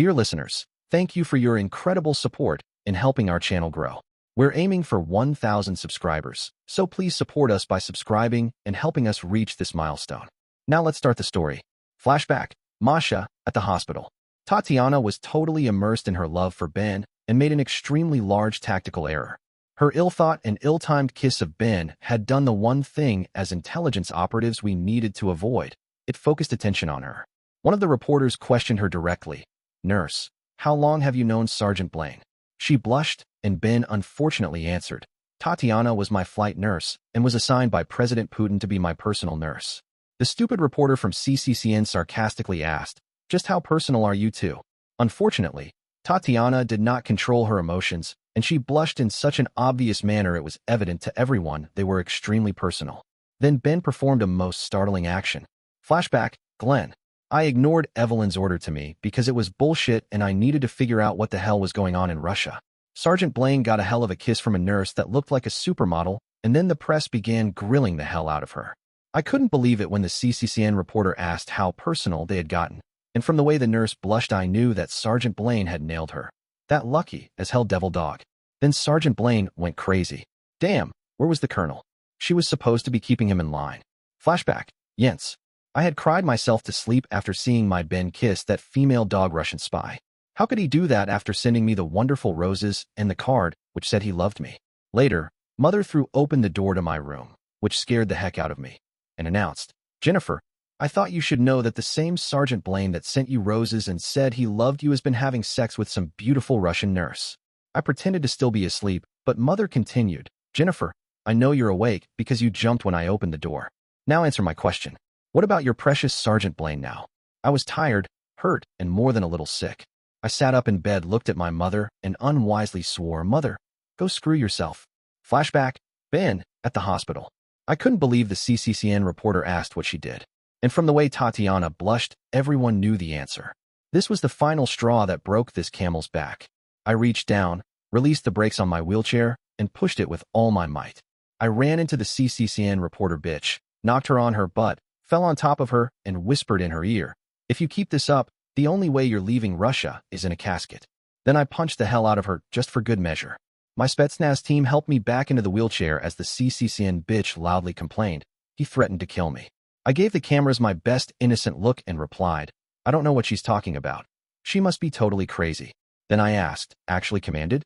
Dear listeners, thank you for your incredible support in helping our channel grow. We're aiming for 1,000 subscribers, so please support us by subscribing and helping us reach this milestone. Now let's start the story. Flashback. Masha, at the hospital. Tatiana was totally immersed in her love for Ben and made an extremely large tactical error. Her ill-thought and ill-timed kiss of Ben had done the one thing as intelligence operatives we needed to avoid. It focused attention on her. One of the reporters questioned her directly. "Nurse, how long have you known Sergeant Blaine?" She blushed, and Ben unfortunately answered, "Tatiana was my flight nurse and was assigned by President Putin to be my personal nurse." The stupid reporter from CCCN sarcastically asked, "Just how personal are you two?" Unfortunately, Tatiana did not control her emotions, and she blushed in such an obvious manner it was evident to everyone they were extremely personal. Then Ben performed a most startling action. Flashback. Glenn. I ignored Evelyn's order to me because it was bullshit and I needed to figure out what the hell was going on in Russia. Sergeant Blaine got a hell of a kiss from a nurse that looked like a supermodel, and then the press began grilling the hell out of her. I couldn't believe it when the CCCN reporter asked how personal they had gotten, and from the way the nurse blushed I knew that Sergeant Blaine had nailed her. That lucky as hell devil dog. Then Sergeant Blaine went crazy. Damn, where was the colonel? She was supposed to be keeping him in line. Flashback. Jens. I had cried myself to sleep after seeing my Ben kiss that female dog Russian spy. How could he do that after sending me the wonderful roses and the card which said he loved me? Later, Mother threw open the door to my room, which scared the heck out of me, and announced, "Jennifer, I thought you should know that the same Sergeant Blaine that sent you roses and said he loved you has been having sex with some beautiful Russian nurse." I pretended to still be asleep, but Mother continued, "Jennifer, I know you're awake because you jumped when I opened the door. Now answer my question. What about your precious Sergeant Blaine now?" I was tired, hurt, and more than a little sick. I sat up in bed, looked at my mother, and unwisely swore, "Mother, go screw yourself." Flashback. Ben, at the hospital. I couldn't believe the CCCN reporter asked what she did. And from the way Tatiana blushed, everyone knew the answer. This was the final straw that broke this camel's back. I reached down, released the brakes on my wheelchair, and pushed it with all my might. I ran into the CCCN reporter bitch, knocked her on her butt, fell on top of her, and whispered in her ear, "If you keep this up, the only way you're leaving Russia is in a casket." Then I punched the hell out of her just for good measure. My Spetsnaz team helped me back into the wheelchair as the CCCN bitch loudly complained. He threatened to kill me. I gave the cameras my best innocent look and replied, "I don't know what she's talking about. She must be totally crazy." Then I asked, "Actually, Commanded?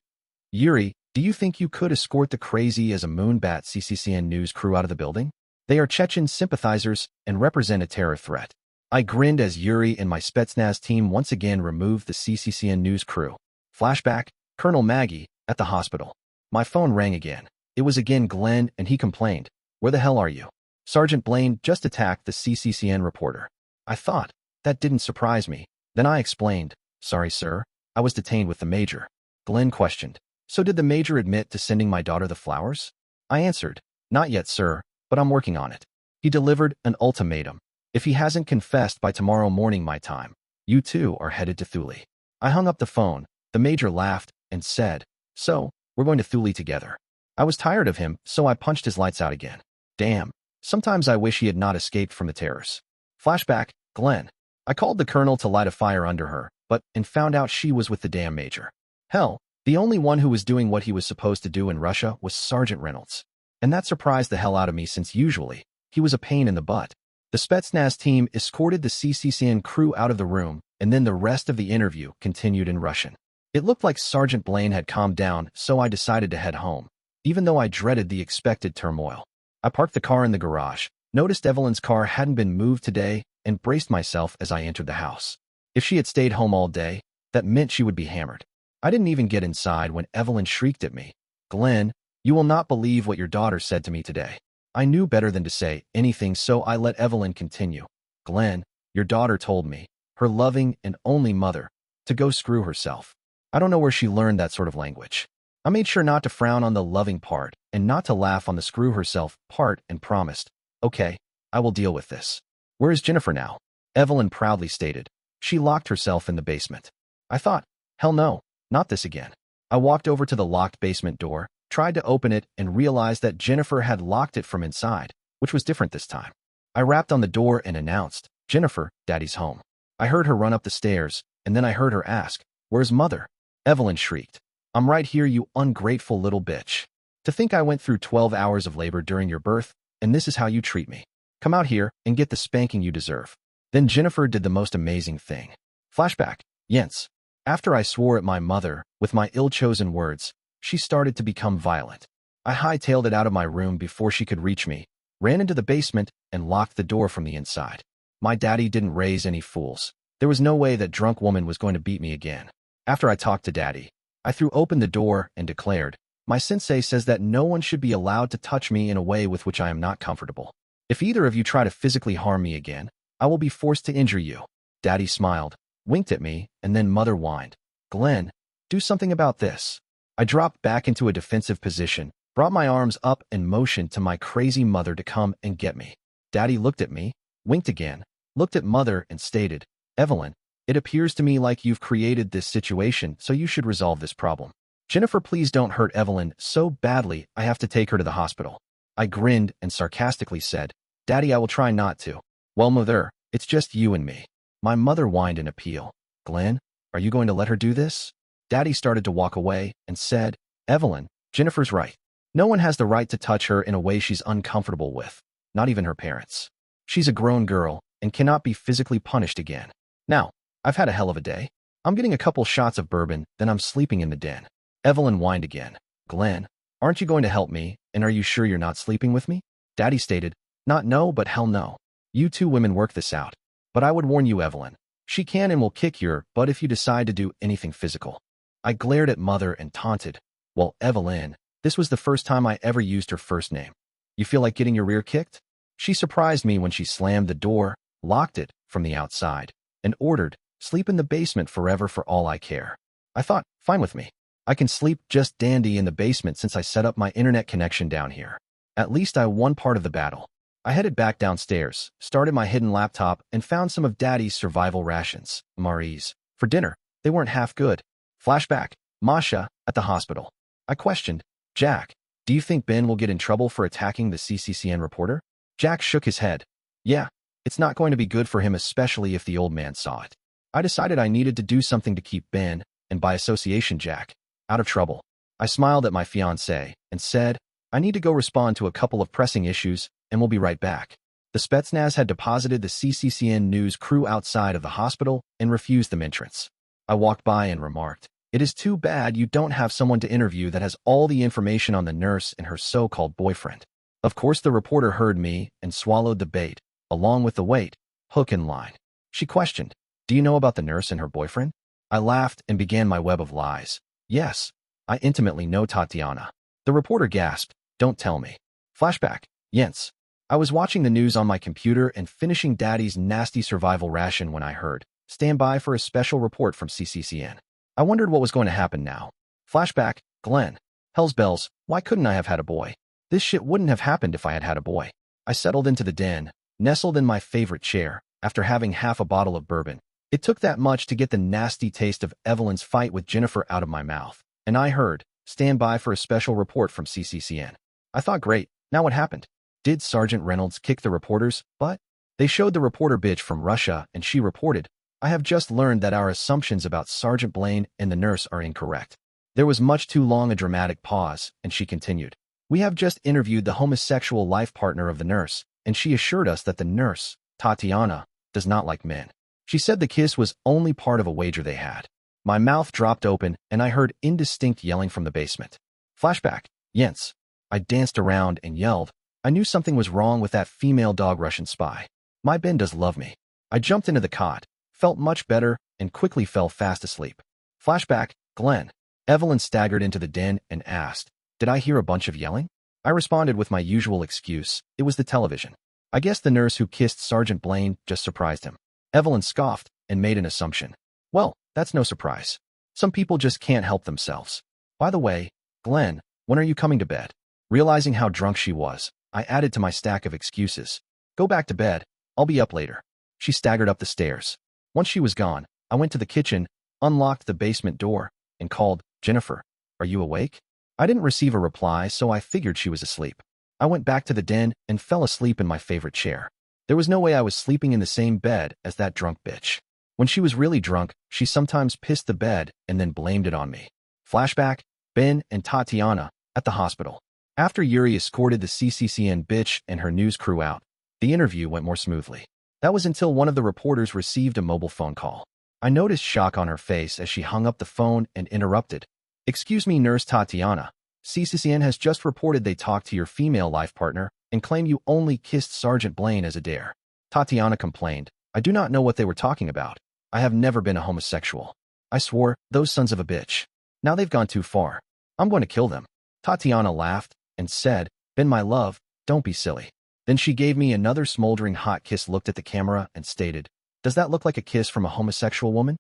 Yuri, do you think you could escort the crazy as a moonbat CCCN news crew out of the building? They are Chechen sympathizers and represent a terror threat." I grinned as Yuri and my Spetsnaz team once again removed the CCCN news crew. Flashback. Colonel Maggie, at the hospital. My phone rang again. It was again Glenn, and he complained, "Where the hell are you? Sergeant Blaine just attacked the CCCN reporter." I thought, that didn't surprise me. Then I explained, "Sorry, sir. I was detained with the major." Glenn questioned, "So did the major admit to sending my daughter the flowers?" I answered, "Not yet, sir, but I'm working on it." He delivered an ultimatum. "If he hasn't confessed by tomorrow morning my time, you two are headed to Thule." I hung up the phone. The major laughed and said, "So, we're going to Thule together." I was tired of him, so I punched his lights out again. Damn, sometimes I wish he had not escaped from the terrors. Flashback. Glenn. I called the colonel to light a fire under her, and found out she was with the damn major. Hell, the only one who was doing what he was supposed to do in Russia was Sergeant Reynolds. And that surprised the hell out of me since usually, he was a pain in the butt. The Spetsnaz team escorted the CCCN crew out of the room, and then the rest of the interview continued in Russian. It looked like Sergeant Blaine had calmed down, so I decided to head home, even though I dreaded the expected turmoil. I parked the car in the garage, noticed Evelyn's car hadn't been moved today, and braced myself as I entered the house. If she had stayed home all day, that meant she would be hammered. I didn't even get inside when Evelyn shrieked at me, "Glenn, you will not believe what your daughter said to me today." I knew better than to say anything, so I let Evelyn continue. "Glenn, your daughter told me, her loving and only mother, to go screw herself." I don't know where she learned that sort of language. I made sure not to frown on the loving part and not to laugh on the screw herself part and promised, "Okay, I will deal with this." "Where is Jennifer now?" Evelyn proudly stated. "She locked herself in the basement." I thought, hell no, not this again. I walked over to the locked basement door, tried to open it, and realized that Jennifer had locked it from inside, which was different this time. I rapped on the door and announced, "Jennifer, Daddy's home." I heard her run up the stairs, and then I heard her ask, "Where's Mother?" Evelyn shrieked, "I'm right here, you ungrateful little bitch. To think I went through 12 hours of labor during your birth, and this is how you treat me. Come out here and get the spanking you deserve." Then Jennifer did the most amazing thing. Flashback. Jens. After I swore at my mother with my ill-chosen words, she started to become violent. I hightailed it out of my room before she could reach me, ran into the basement, and locked the door from the inside. My daddy didn't raise any fools. There was no way that drunk woman was going to beat me again. After I talked to Daddy, I threw open the door and declared, "My sensei says that no one should be allowed to touch me in a way with which I am not comfortable. If either of you try to physically harm me again, I will be forced to injure you." Daddy smiled, winked at me, and then Mother whined, "Glenn, do something about this." I dropped back into a defensive position, brought my arms up and motioned to my crazy mother to come and get me. Daddy looked at me, winked again, looked at Mother and stated, "Evelyn, it appears to me like you've created this situation, so you should resolve this problem. Jennifer, please don't hurt Evelyn so badly I have to take her to the hospital." I grinned and sarcastically said, "Daddy, I will try not to." "Well, Mother, it's just you and me." My mother whined in appeal, "Glenn, are you going to let her do this?" Daddy started to walk away and said, "Evelyn, Jennifer's right. No one has the right to touch her in a way she's uncomfortable with, not even her parents. She's a grown girl and cannot be physically punished again. Now, I've had a hell of a day. I'm getting a couple shots of bourbon, then I'm sleeping in the den." Evelyn whined again, "Glenn, aren't you going to help me, and are you sure you're not sleeping with me?" Daddy stated, "Not no, but hell no. You two women work this out. But I would warn you, Evelyn, she can and will kick your butt if you decide to do anything physical." I glared at Mother and taunted, "Well, Evelyn, this was the first time I ever used her first name. You feel like getting your rear kicked?" She surprised me when she slammed the door, locked it from the outside, and ordered, "Sleep in the basement forever for all I care." I thought, fine with me. I can sleep just dandy in the basement since I set up my internet connection down here. At least I won part of the battle. I headed back downstairs, started my hidden laptop, and found some of Daddy's survival rations, Marie's, for dinner. They weren't half good. Flashback. Masha, at the hospital. I questioned, "Jack, do you think Ben will get in trouble for attacking the CCCN reporter?" Jack shook his head. "Yeah, it's not going to be good for him, especially if the old man saw it." I decided I needed to do something to keep Ben, and by association Jack, out of trouble. I smiled at my fiancée and said, "I need to go respond to a couple of pressing issues, and we'll be right back." The Spetsnaz had deposited the CCCN news crew outside of the hospital and refused them entrance. I walked by and remarked, "It is too bad you don't have someone to interview that has all the information on the nurse and her so-called boyfriend." Of course, the reporter heard me and swallowed the bait, along with the weight, hook and line. She questioned, "Do you know about the nurse and her boyfriend?" I laughed and began my web of lies. "Yes, I intimately know Tatiana." The reporter gasped, "Don't tell me." Flashback. Jens. I was watching the news on my computer and finishing Daddy's nasty survival ration when I heard, "Stand by for a special report from CCCN." I wondered what was going to happen now. Flashback. Glenn. Hell's bells, why couldn't I have had a boy? This shit wouldn't have happened if I had had a boy. I settled into the den, nestled in my favorite chair, after having half a bottle of bourbon. It took that much to get the nasty taste of Evelyn's fight with Jennifer out of my mouth, and I heard, "Stand by for a special report from CCCN." I thought, great, now what happened? Did Sergeant Reynolds kick the reporters? But they showed the reporter bitch from Russia, and she reported, "I have just learned that our assumptions about Sergeant Blaine and the nurse are incorrect." There was much too long a dramatic pause, and she continued, "We have just interviewed the homosexual life partner of the nurse, and she assured us that the nurse, Tatiana, does not like men. She said the kiss was only part of a wager they had." My mouth dropped open, and I heard indistinct yelling from the basement. Flashback. Jens. I danced around and yelled, "I knew something was wrong with that female dog Russian spy. My Ben does love me." I jumped into the cot, felt much better, and quickly fell fast asleep. Flashback. Glenn. Evelyn staggered into the den and asked, "Did I hear a bunch of yelling?" I responded with my usual excuse, "It was the television. I guess the nurse who kissed Sergeant Blaine just surprised him." Evelyn scoffed and made an assumption. "Well, that's no surprise. Some people just can't help themselves. By the way, Glenn, when are you coming to bed?" Realizing how drunk she was, I added to my stack of excuses, "Go back to bed. I'll be up later." She staggered up the stairs. Once she was gone, I went to the kitchen, unlocked the basement door, and called, "Jennifer, are you awake?" I didn't receive a reply, so I figured she was asleep. I went back to the den and fell asleep in my favorite chair. There was no way I was sleeping in the same bed as that drunk bitch. When she was really drunk, she sometimes pissed the bed and then blamed it on me. Flashback, Ben and Tatiana at the hospital. After Yuri escorted the CCCN bitch and her news crew out, the interview went more smoothly. That was until one of the reporters received a mobile phone call. I noticed shock on her face as she hung up the phone and interrupted. "Excuse me, Nurse Tatiana. CCCN has just reported they talked to your female life partner and claim you only kissed Sergeant Blaine as a dare." Tatiana complained. "I do not know what they were talking about. I have never been a homosexual. I swore, those sons of a bitch. Now they've gone too far. I'm going to kill them." Tatiana laughed and said, "Ben, my love, don't be silly." Then she gave me another smoldering hot kiss, looked at the camera, and stated, "Does that look like a kiss from a homosexual woman?"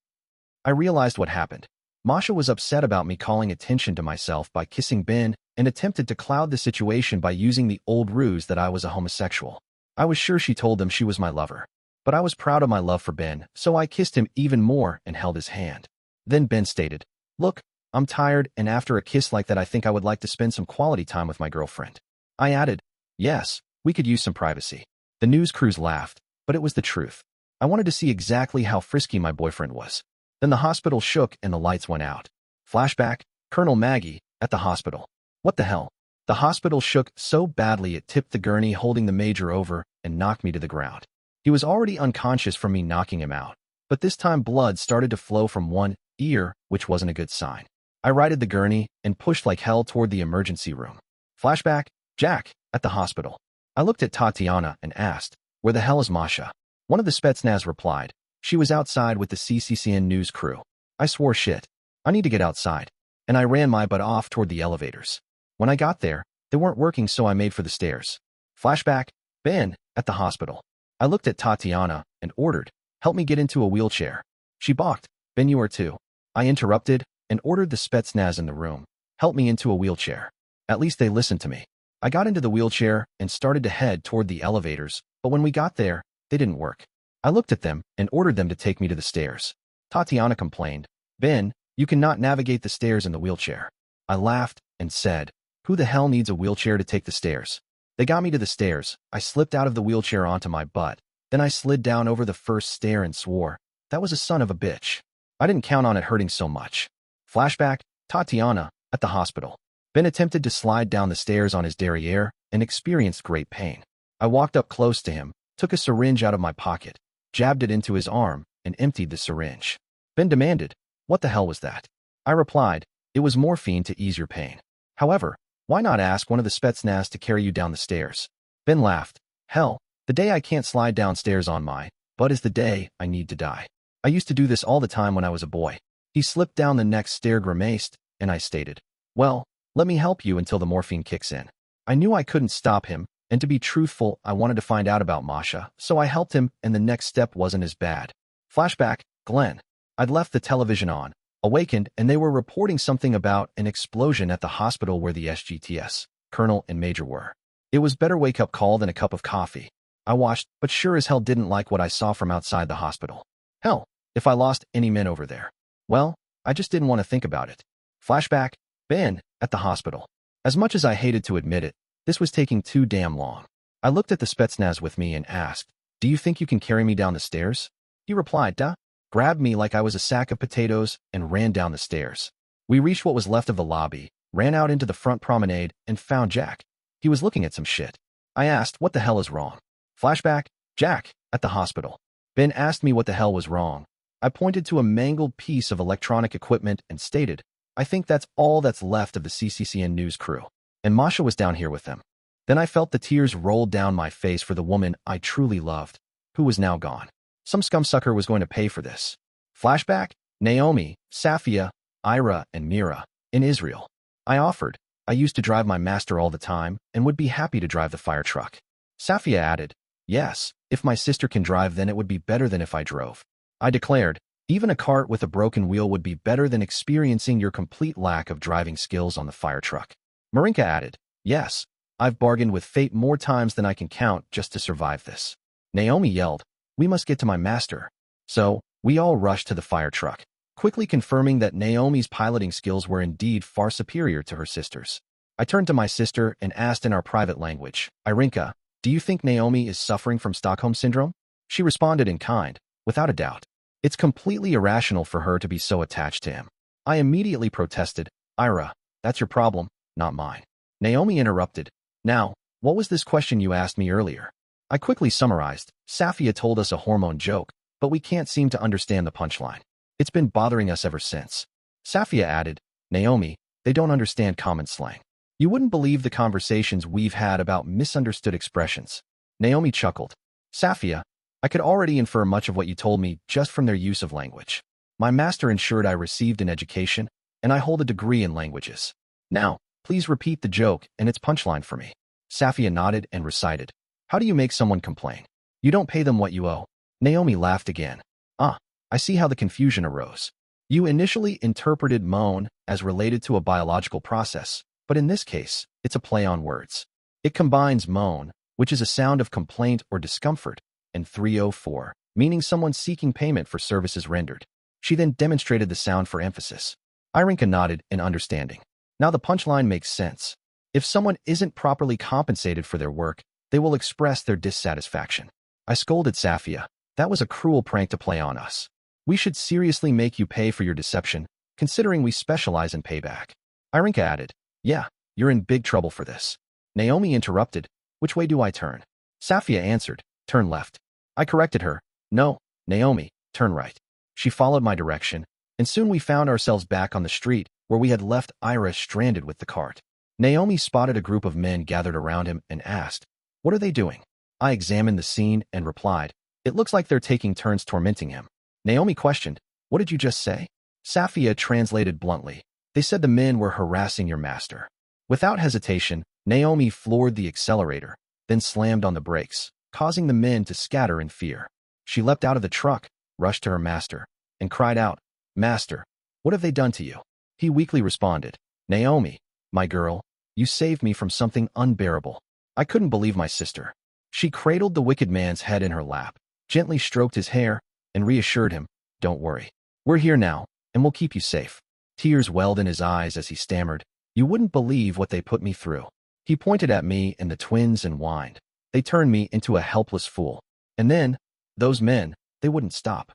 I realized what happened. Masha was upset about me calling attention to myself by kissing Ben and attempted to cloud the situation by using the old ruse that I was a homosexual. I was sure she told them she was my lover. But I was proud of my love for Ben, so I kissed him even more and held his hand. Then Ben stated, "Look, I'm tired, and after a kiss like that I think I would like to spend some quality time with my girlfriend." I added, "Yes, we could use some privacy." The news crews laughed, but it was the truth. I wanted to see exactly how frisky my boyfriend was. Then the hospital shook and the lights went out. Flashback, Colonel Maggie at the hospital. What the hell? The hospital shook so badly it tipped the gurney holding the major over and knocked me to the ground. He was already unconscious from me knocking him out, but this time blood started to flow from one ear, which wasn't a good sign. I righted the gurney and pushed like hell toward the emergency room. Flashback, Jack at the hospital. I looked at Tatiana and asked, "Where the hell is Masha?" One of the Spetsnaz replied, "She was outside with the CCCN news crew." I swore, shit, I need to get outside, and I ran my butt off toward the elevators. When I got there, they weren't working, so I made for the stairs. Flashback, Ben at the hospital. I looked at Tatiana and ordered, "Help me get into a wheelchair." She balked. "Ben, you are too." I interrupted and ordered the Spetsnaz in the room, "Help me into a wheelchair." At least they listened to me. I got into the wheelchair and started to head toward the elevators, but when we got there, they didn't work. I looked at them and ordered them to take me to the stairs. Tatiana complained, "Ben, you cannot navigate the stairs in the wheelchair." I laughed and said, "Who the hell needs a wheelchair to take the stairs?" They got me to the stairs. I slipped out of the wheelchair onto my butt. Then I slid down over the first stair and swore, "That was a son of a bitch." I didn't count on it hurting so much. Flashback, Tatiana at the hospital. Ben attempted to slide down the stairs on his derriere and experienced great pain. I walked up close to him, took a syringe out of my pocket, jabbed it into his arm, and emptied the syringe. Ben demanded, "What the hell was that?" I replied, "It was morphine to ease your pain. However, why not ask one of the Spetsnaz to carry you down the stairs?" Ben laughed, "Hell, the day I can't slide downstairs on my butt is the day I need to die. I used to do this all the time when I was a boy." He slipped down the next stair, grimaced, and I stated, "Well, let me help you until the morphine kicks in." I knew I couldn't stop him, and to be truthful, I wanted to find out about Masha, so I helped him, and the next step wasn't as bad. Flashback, Glenn. I'd left the television on, awakened, and they were reporting something about an explosion at the hospital where the SGTS, Colonel and Major were. It was better wake-up call than a cup of coffee. I watched, but sure as hell didn't like what I saw from outside the hospital. Hell, if I lost any men over there. Well, I just didn't want to think about it. Flashback, Ben at the hospital. As much as I hated to admit it, this was taking too damn long. I looked at the Spetsnaz with me and asked, "Do you think you can carry me down the stairs?" He replied, "Duh," grabbed me like I was a sack of potatoes, and ran down the stairs. We reached what was left of the lobby, ran out into the front promenade, and found Jack. He was looking at some shit. I asked, "What the hell is wrong?" Flashback, Jack at the hospital. Ben asked me what the hell was wrong. I pointed to a mangled piece of electronic equipment and stated, "I think that's all that's left of the CCCN news crew. And Masha was down here with them." Then I felt the tears roll down my face for the woman I truly loved, who was now gone. Some scumsucker was going to pay for this. Flashback, Naomi, Safia, Ira, and Mira, in Israel. I offered. I used to drive my master all the time and would be happy to drive the fire truck. Safia added, "Yes, if my sister can drive, then it would be better than if I drove." I declared, "Even a cart with a broken wheel would be better than experiencing your complete lack of driving skills on the fire truck." Marinka added, "Yes, I've bargained with fate more times than I can count just to survive this." Naomi yelled, "We must get to my master." So, we all rushed to the fire truck, quickly confirming that Naomi's piloting skills were indeed far superior to her sister's. I turned to my sister and asked in our private language, "Irinka, do you think Naomi is suffering from Stockholm Syndrome?" She responded in kind, "Without a doubt." It's completely irrational for her to be so attached to him. I immediately protested, Ira, that's your problem, not mine. Naomi interrupted. Now, what was this question you asked me earlier? I quickly summarized. Safia told us a hormone joke, but we can't seem to understand the punchline. It's been bothering us ever since. Safia added, Naomi, they don't understand common slang. You wouldn't believe the conversations we've had about misunderstood expressions. Naomi chuckled. Safia, I could already infer much of what you told me just from their use of language. My master ensured I received an education, and I hold a degree in languages. Now, please repeat the joke and its punchline for me. Safia nodded and recited. How do you make someone complain? You don't pay them what you owe. Naomi laughed again. I see how the confusion arose. You initially interpreted moan as related to a biological process, but in this case, it's a play on words. It combines moan, which is a sound of complaint or discomfort, and 304, meaning someone seeking payment for services rendered. She then demonstrated the sound for emphasis. Irinka nodded in understanding. Now the punchline makes sense. If someone isn't properly compensated for their work, they will express their dissatisfaction. I scolded Safia. That was a cruel prank to play on us. We should seriously make you pay for your deception, considering we specialize in payback. Irinka added, Yeah, you're in big trouble for this. Naomi interrupted, Which way do I turn? Safia answered, Turn left. I corrected her, No, Naomi, turn right. She followed my direction, and soon we found ourselves back on the street where we had left Ira stranded with the cart. Naomi spotted a group of men gathered around him and asked, What are they doing? I examined the scene and replied, It looks like they're taking turns tormenting him. Naomi questioned, What did you just say? Safia translated bluntly, They said the men were harassing your master. Without hesitation, Naomi floored the accelerator, then slammed on the brakes, causing the men to scatter in fear. She leapt out of the truck, rushed to her master, and cried out, Master, what have they done to you? He weakly responded, Naomi, my girl, you saved me from something unbearable. I couldn't believe my sister. She cradled the wicked man's head in her lap, gently stroked his hair, and reassured him, Don't worry. We're here now, and we'll keep you safe. Tears welled in his eyes as he stammered, You wouldn't believe what they put me through. He pointed at me and the twins and whined. They turned me into a helpless fool. And then, those men, they wouldn't stop.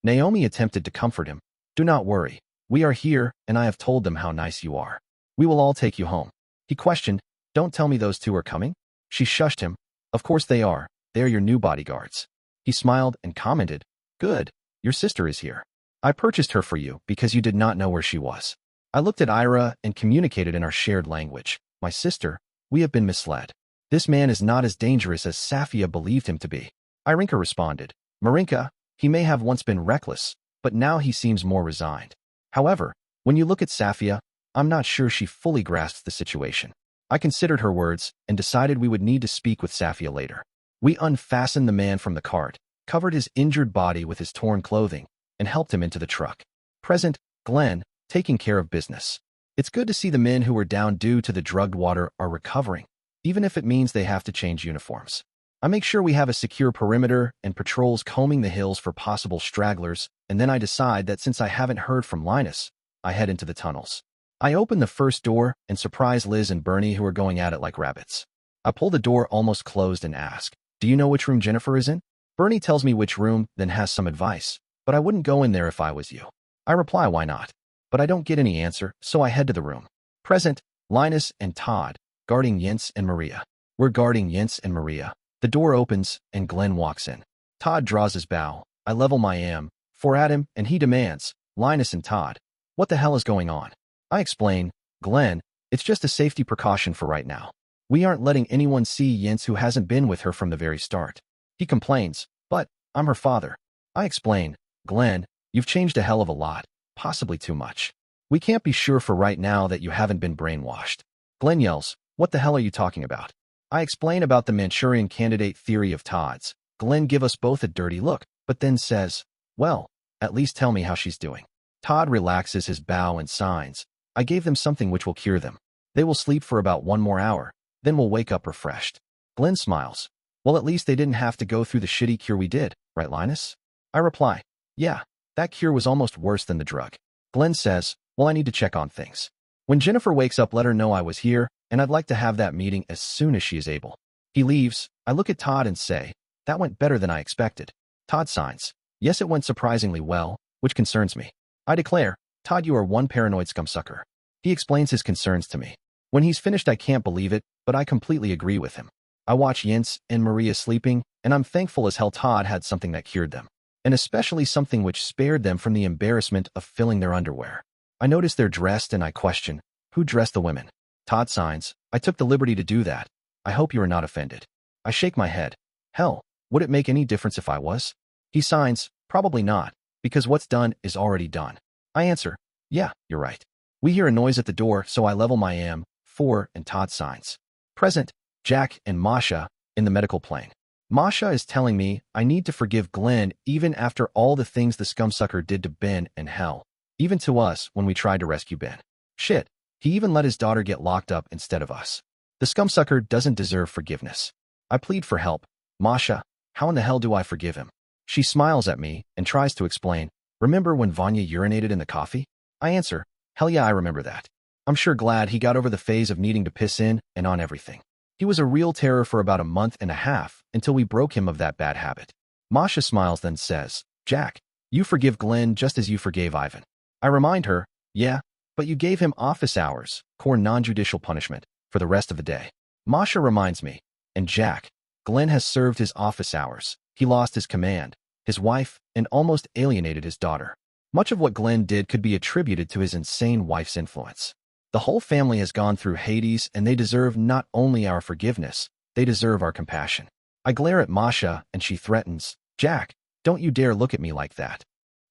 Naomi attempted to comfort him. Do not worry. We are here, and I have told them how nice you are. We will all take you home. He questioned, Don't tell me those two are coming? She shushed him. Of course they are. They are your new bodyguards. He smiled and commented, Good. Your sister is here. I purchased her for you because you did not know where she was. I looked at Ira and communicated in our shared language. My sister, we have been misled. This man is not as dangerous as Safia believed him to be. Irinka responded, Marinka, he may have once been reckless, but now he seems more resigned. However, when you look at Safia, I'm not sure she fully grasps the situation. I considered her words and decided we would need to speak with Safia later. We unfastened the man from the cart, covered his injured body with his torn clothing, and helped him into the truck. Present, Glenn, taking care of business. It's good to see the men who were down due to the drugged water are recovering, even if it means they have to change uniforms. I make sure we have a secure perimeter and patrols combing the hills for possible stragglers, and then I decide that since I haven't heard from Linus, I head into the tunnels. I open the first door and surprise Liz and Bernie who are going at it like rabbits. I pull the door almost closed and ask, Do you know which room Jennifer is in? Bernie tells me which room, then has some advice, but I wouldn't go in there if I was you. I reply, Why not? But I don't get any answer, so I head to the room. Present, Linus and Todd, guarding Jens and Maria. We're guarding Jens and Maria. The door opens, and Glenn walks in. Todd draws his bow. I level my M4 at him, and he demands, Linus and Todd, what the hell is going on? I explain, Glenn, it's just a safety precaution for right now. We aren't letting anyone see Jens who hasn't been with her from the very start. He complains, but I'm her father. I explain, Glenn, you've changed a hell of a lot, possibly too much. We can't be sure for right now that you haven't been brainwashed. Glenn yells, What the hell are you talking about? I explain about the Manchurian candidate theory of Todd's. Glenn gives us both a dirty look, but then says, Well, at least tell me how she's doing. Todd relaxes his bow and signs, I gave them something which will cure them. They will sleep for about 1 more hour, then will wake up refreshed. Glenn smiles. Well, at least they didn't have to go through the shitty cure we did, right, Linus? I reply, Yeah, that cure was almost worse than the drug. Glenn says, Well, I need to check on things. When Jennifer wakes up, let her know I was here, and I'd like to have that meeting as soon as she is able. He leaves. I look at Todd and say, That went better than I expected. Todd signs. Yes, it went surprisingly well, which concerns me. I declare, Todd, you are one paranoid scumsucker. He explains his concerns to me. When he's finished, I can't believe it, but I completely agree with him. I watch Jens and Maria sleeping, and I'm thankful as hell Todd had something that cured them, and especially something which spared them from the embarrassment of filling their underwear. I notice they're dressed, and I question, who dressed the women? Todd signs, I took the liberty to do that. I hope you are not offended. I shake my head. Hell, would it make any difference if I was? He signs, probably not, because what's done is already done. I answer, yeah, you're right. We hear a noise at the door, so I level my M4 and Todd signs. Present, Jack and Masha in the medical plane. Masha is telling me I need to forgive Glenn even after all the things the scumsucker did to Ben, and hell, even to us when we tried to rescue Ben. Shit, he even let his daughter get locked up instead of us. The scumsucker doesn't deserve forgiveness. I plead for help. Masha, how in the hell do I forgive him? She smiles at me and tries to explain. Remember when Vanya urinated in the coffee? I answer, hell yeah, I remember that. I'm sure glad he got over the phase of needing to piss in and on everything. He was a real terror for about a month and a half until we broke him of that bad habit. Masha smiles, then says, Jack, you forgive Glenn just as you forgave Ivan. I remind her, yeah, but you gave him office hours, core non-judicial punishment, for the rest of the day. Masha reminds me, and Jack, Glenn has served his office hours. He lost his command, his wife, and almost alienated his daughter. Much of what Glenn did could be attributed to his insane wife's influence. The whole family has gone through Hades, and they deserve not only our forgiveness, they deserve our compassion. I glare at Masha, and she threatens, Jack, don't you dare look at me like that.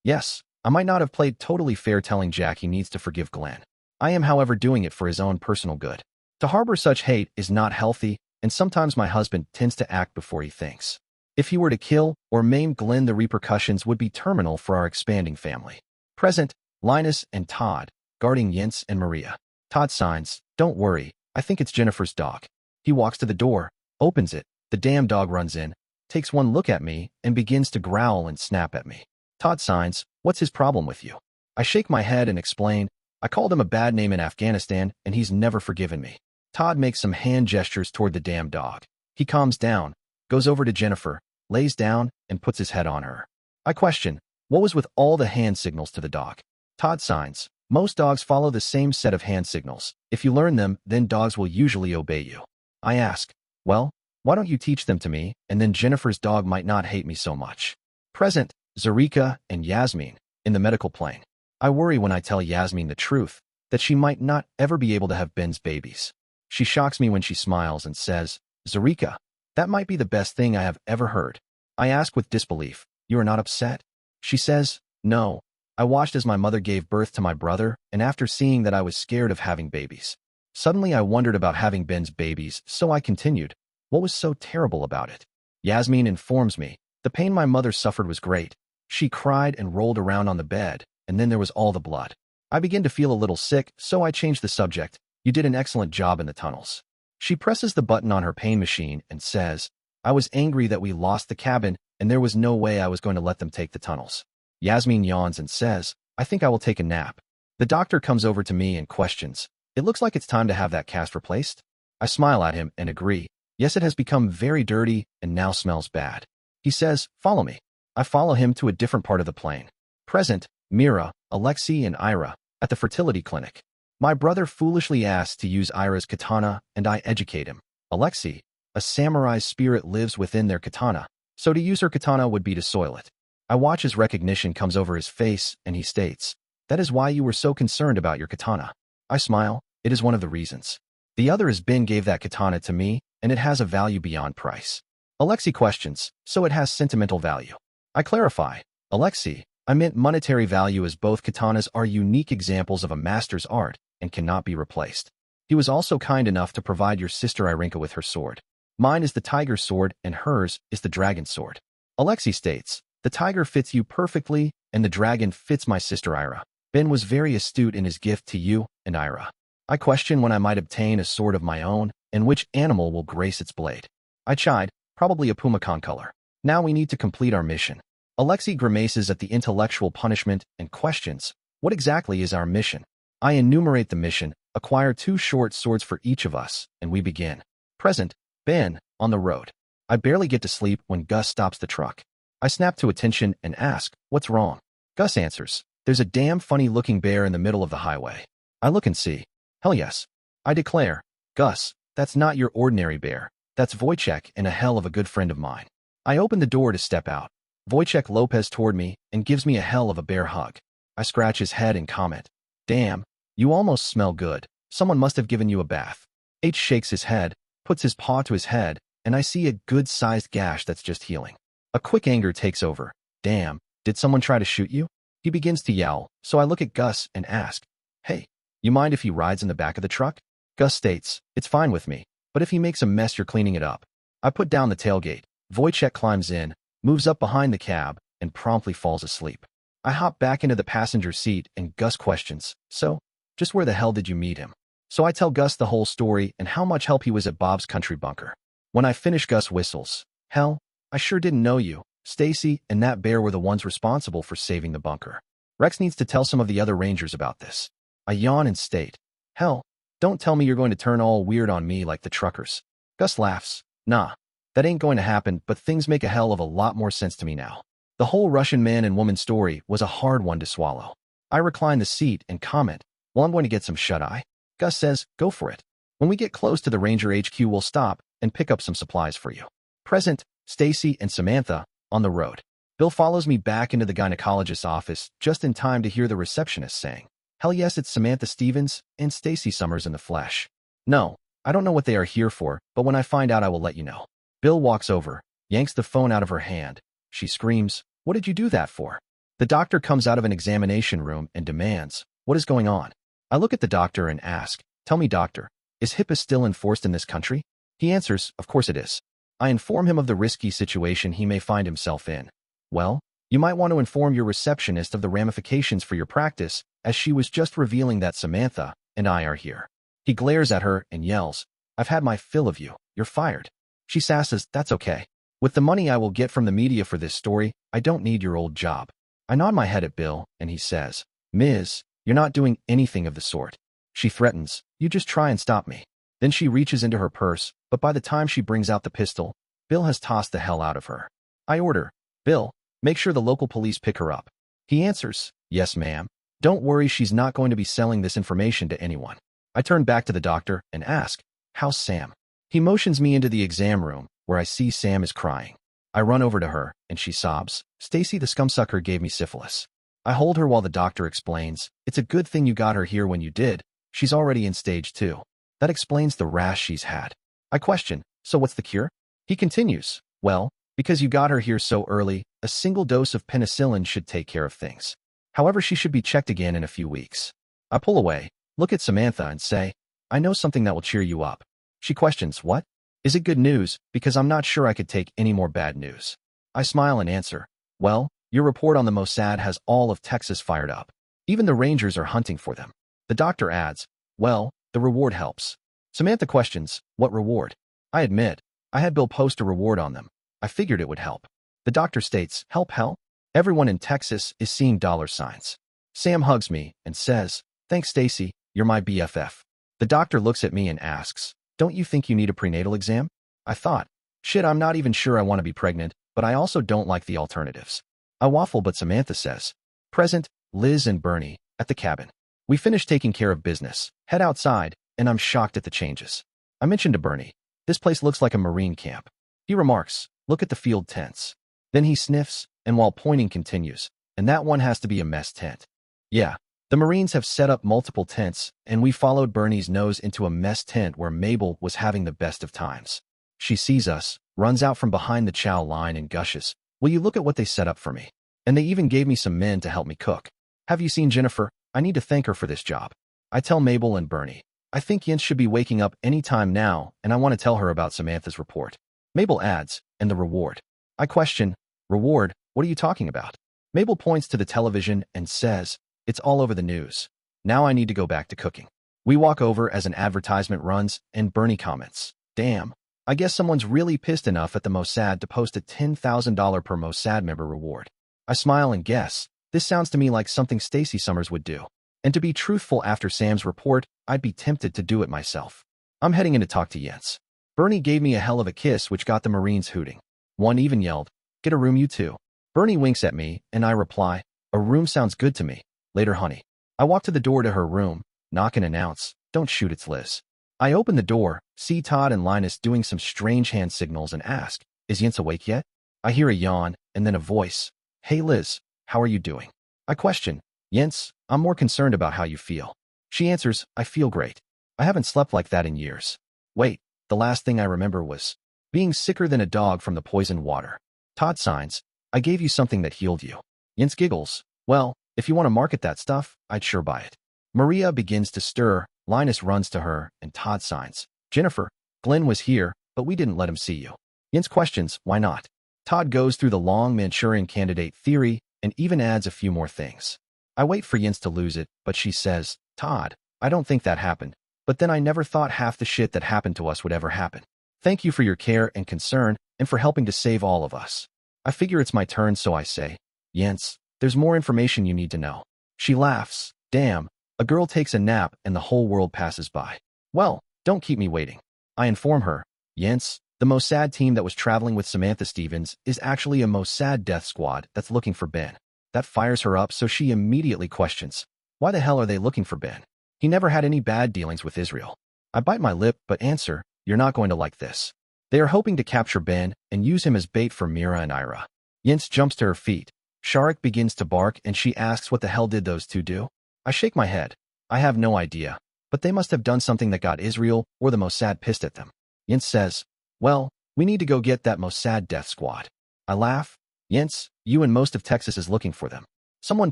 Yes, I might not have played totally fair telling Jack he needs to forgive Glenn. I am, however, doing it for his own personal good. To harbor such hate is not healthy, and sometimes my husband tends to act before he thinks. If he were to kill or maim Glenn, the repercussions would be terminal for our expanding family. Present, Linus and Todd, guarding Jens and Maria. Todd signs, don't worry, I think it's Jennifer's dog. He walks to the door, opens it, the damn dog runs in, takes one look at me, and begins to growl and snap at me. Todd signs, what's his problem with you? I shake my head and explain, I called him a bad name in Afghanistan, and he's never forgiven me. Todd makes some hand gestures toward the damn dog. He calms down, goes over to Jennifer, lays down, and puts his head on her. I question, what was with all the hand signals to the dog? Todd signs, most dogs follow the same set of hand signals. If you learn them, then dogs will usually obey you. I ask, well, why don't you teach them to me, and then Jennifer's dog might not hate me so much. Present, Zarika and Yasmin, in the medical plane. I worry when I tell Yasmin the truth, that she might not ever be able to have Ben's babies. She shocks me when she smiles and says, Zarika, that might be the best thing I have ever heard. I ask with disbelief, you are not upset? She says, no. I watched as my mother gave birth to my brother, and after seeing that I was scared of having babies. Suddenly I wondered about having Ben's babies, so I continued, what was so terrible about it? Yasmin informs me, the pain my mother suffered was great. She cried and rolled around on the bed, and then there was all the blood. I begin to feel a little sick, so I change the subject. You did an excellent job in the tunnels. She presses the button on her pain machine and says, I was angry that we lost the cabin, and there was no way I was going to let them take the tunnels. Yasmin yawns and says, I think I will take a nap. The doctor comes over to me and questions, it looks like it's time to have that cast replaced? I smile at him and agree, yes, it has become very dirty and now smells bad. He says, follow me. I follow him to a different part of the plane. Present, Mira, Alexei, and Ira, at the fertility clinic. My brother foolishly asks to use Ira's katana, and I educate him. Alexei, a samurai's spirit lives within their katana, so to use her katana would be to soil it. I watch as recognition comes over his face, and he states, that is why you were so concerned about your katana. I smile, it is one of the reasons. The other is Ben gave that katana to me, and it has a value beyond price. Alexei questions, so it has sentimental value. I clarify, Alexei, I meant monetary value, as both katanas are unique examples of a master's art and cannot be replaced. He was also kind enough to provide your sister Irinka with her sword. Mine is the tiger sword, and hers is the dragon sword. Alexei states, the tiger fits you perfectly, and the dragon fits my sister Ira. Ben was very astute in his gift to you and Ira. I question when I might obtain a sword of my own, and which animal will grace its blade. I chide, probably a pumacan color. Now we need to complete our mission. Alexei grimaces at the intellectual punishment and questions, what exactly is our mission? I enumerate the mission, acquire 2 short swords for each of us, and we begin. Present, Ben, on the road. I barely get to sleep when Gus stops the truck. I snap to attention and ask, what's wrong? Gus answers, there's a damn funny-looking bear in the middle of the highway. I look and see. Hell yes. I declare, Gus, that's not your ordinary bear. That's Wojciech and a hell of a good friend of mine. I open the door to step out. Wojciech Lopez toward me and gives me a hell of a bear hug. I scratch his head and comment, damn, you almost smell good. Someone must have given you a bath. H shakes his head, puts his paw to his head, and I see a good-sized gash that's just healing. A quick anger takes over. Damn, did someone try to shoot you? He begins to yell, so I look at Gus and ask, hey, you mind if he rides in the back of the truck? Gus states, it's fine with me, but if he makes a mess you're cleaning it up. I put down the tailgate. Wojciech climbs in, moves up behind the cab, and promptly falls asleep. I hop back into the passenger seat and Gus questions, so, just where the hell did you meet him? So I tell Gus the whole story and how much help he was at Bob's country bunker. When I finish, Gus whistles, hell, I sure didn't know you. Stacy and that bear were the ones responsible for saving the bunker. Rex needs to tell some of the other rangers about this. I yawn and state, hell, don't tell me you're going to turn all weird on me like the truckers. Gus laughs, nah, that ain't going to happen, but things make a hell of a lot more sense to me now. The whole Russian man and woman story was a hard one to swallow. I recline the seat and comment, well, I'm going to get some shut-eye. Gus says, go for it. When we get close to the Ranger HQ, we'll stop and pick up some supplies for you. Present, Stacy and Samantha, on the road. Bill follows me back into the gynecologist's office just in time to hear the receptionist saying, hell yes, it's Samantha Stevens and Stacy Summers in the flesh. No, I don't know what they are here for, but when I find out I will let you know. Bill walks over, yanks the phone out of her hand. She screams, what did you do that for? The doctor comes out of an examination room and demands, what is going on? I look at the doctor and ask, tell me, doctor, is HIPAA still enforced in this country? He answers, of course it is. I inform him of the risky situation he may find himself in. Well, you might want to inform your receptionist of the ramifications for your practice, as she was just revealing that Samantha and I are here. He glares at her and yells, I've had my fill of you. You're fired. She sasses, that's okay. With the money I will get from the media for this story, I don't need your old job. I nod my head at Bill, and he says, Ms., you're not doing anything of the sort. She threatens, you just try and stop me. Then she reaches into her purse, but by the time she brings out the pistol, Bill has tossed the hell out of her. I order, Bill, make sure the local police pick her up. He answers, yes, ma'am. Don't worry, she's not going to be selling this information to anyone. I turn back to the doctor and ask, how's Sam? He motions me into the exam room, where I see Sam is crying. I run over to her, and she sobs, Stacy the scumsucker gave me syphilis. I hold her while the doctor explains, it's a good thing you got her here when you did. She's already in stage 2. That explains the rash she's had. I question, so what's the cure? He continues, well, because you got her here so early, a single dose of penicillin should take care of things. However, she should be checked again in a few weeks. I pull away, look at Samantha and say, I know something that will cheer you up. She questions, what? Is it good news? Because I'm not sure I could take any more bad news. I smile and answer, well, your report on the Mossad has all of Texas fired up. Even the Rangers are hunting for them. The doctor adds, well, the reward helps. Samantha questions, what reward? I admit, I had Bill post a reward on them. I figured it would help. The doctor states, help hell? Everyone in Texas is seeing dollar signs. Sam hugs me and says, thanks, Stacy, you're my BFF. The doctor looks at me and asks, don't you think you need a prenatal exam? I thought, shit, I'm not even sure I want to be pregnant, but I also don't like the alternatives. I waffle, but Samantha says, present, Liz and Bernie, at the cabin. We finish taking care of business, head outside, and I'm shocked at the changes. I mentioned to Bernie, this place looks like a Marine camp. He remarks, look at the field tents. Then he sniffs, and while pointing continues, and that one has to be a mess tent. Yeah, the Marines have set up multiple tents, and we followed Bernie's nose into a mess tent where Mabel was having the best of times. She sees us, runs out from behind the chow line and gushes, will you look at what they set up for me? And they even gave me some men to help me cook. Have you seen Jennifer? I need to thank her for this job. I tell Mabel and Bernie, I think Jens should be waking up any time now, and I want to tell her about Samantha's report. Mabel adds, and the reward. I question, reward, what are you talking about? Mabel points to the television and says, it's all over the news. Now I need to go back to cooking. We walk over as an advertisement runs, and Bernie comments, damn, I guess someone's really pissed enough at the Mossad to post a $10,000 per Mossad member reward. I smile and guess, this sounds to me like something Stacy Summers would do. And to be truthful, after Sam's report, I'd be tempted to do it myself. I'm heading in to talk to Jens. Bernie gave me a hell of a kiss which got the Marines hooting. One even yelled, get a room, you two. Bernie winks at me, and I reply, a room sounds good to me. Later, honey. I walk to the door to her room, knock and announce, don't shoot, it's Liz. I open the door, see Todd and Linus doing some strange hand signals and ask, is Jens awake yet? I hear a yawn, and then a voice, hey Liz, how are you doing? I question, Jens, I'm more concerned about how you feel. She answers, I feel great. I haven't slept like that in years. Wait, the last thing I remember was being sicker than a dog from the poisoned water. Todd signs, I gave you something that healed you. Jens giggles, well, if you want to market that stuff, I'd sure buy it. Maria begins to stir, Linus runs to her, and Todd signs, Jennifer, Glenn was here, but we didn't let him see you. Jens questions, why not? Todd goes through the long Manchurian candidate theory and even adds a few more things. I wait for Jens to lose it, but she says, Todd, I don't think that happened. But then I never thought half the shit that happened to us would ever happen. Thank you for your care and concern and for helping to save all of us. I figure it's my turn, so I say, Jens, there's more information you need to know. She laughs, damn, a girl takes a nap and the whole world passes by. Well, don't keep me waiting. I inform her, Jens, the Mossad team that was traveling with Samantha Stevens is actually a Mossad death squad that's looking for Ben. That fires her up, so she immediately questions, why the hell are they looking for Ben? He never had any bad dealings with Israel. I bite my lip but answer, you're not going to like this. They are hoping to capture Ben and use him as bait for Mira and Ira. Jens jumps to her feet. Sharik begins to bark and she asks what the hell did those two do? I shake my head. I have no idea, but they must have done something that got Israel or the Mossad pissed at them. Jens says, well, we need to go get that Mossad death squad. I laugh. Jens, you and most of Texas is looking for them. Someone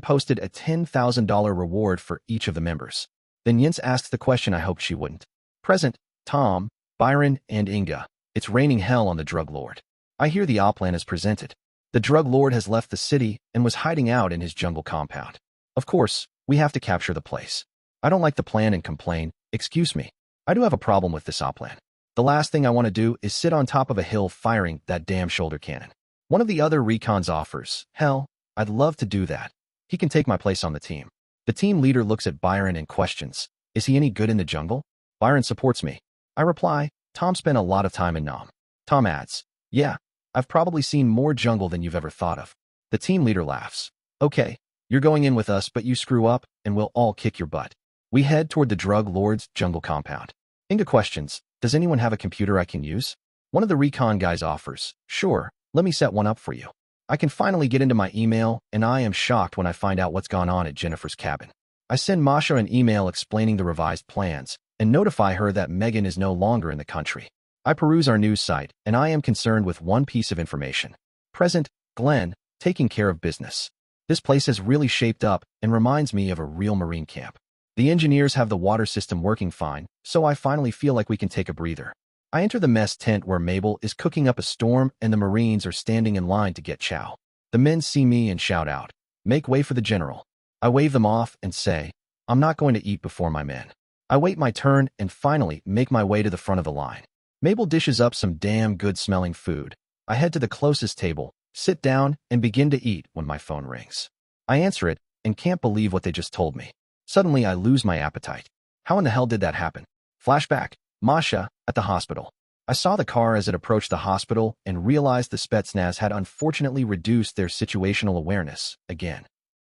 posted a $10,000 reward for each of the members. Then Jens asks the question I hoped she wouldn't. Present, Tom, Byron, and Inga. It's raining hell on the drug lord. I hear the plan is presented. The drug lord has left the city and was hiding out in his jungle compound. Of course, we have to capture the place. I don't like the plan and complain, excuse me. I do have a problem with this plan. The last thing I want to do is sit on top of a hill firing that damn shoulder cannon. One of the other recons offers, hell, I'd love to do that. He can take my place on the team. The team leader looks at Byron and questions, is he any good in the jungle? Byron supports me. I reply, Tom spent a lot of time in Nam. Tom adds, yeah, I've probably seen more jungle than you've ever thought of. The team leader laughs. Okay, you're going in with us, but you screw up and we'll all kick your butt. We head toward the drug lord's jungle compound. Inga questions, does anyone have a computer I can use? One of the recon guys offers, sure, let me set one up for you. I can finally get into my email, and I am shocked when I find out what's gone on at Jennifer's cabin. I send Masha an email explaining the revised plans and notify her that Megan is no longer in the country. I peruse our news site, and I am concerned with one piece of information. Present, Glenn, taking care of business. This place has really shaped up and reminds me of a real Marine camp. The engineers have the water system working fine, so I finally feel like we can take a breather. I enter the mess tent where Mabel is cooking up a storm and the Marines are standing in line to get chow. The men see me and shout out, make way for the general. I wave them off and say, I'm not going to eat before my men. I wait my turn and finally make my way to the front of the line. Mabel dishes up some damn good smelling food. I head to the closest table, sit down, and begin to eat when my phone rings. I answer it and can't believe what they just told me. Suddenly I lose my appetite. How in the hell did that happen? Flashback. Masha, at the hospital. I saw the car as it approached the hospital and realized the Spetsnaz had unfortunately reduced their situational awareness again.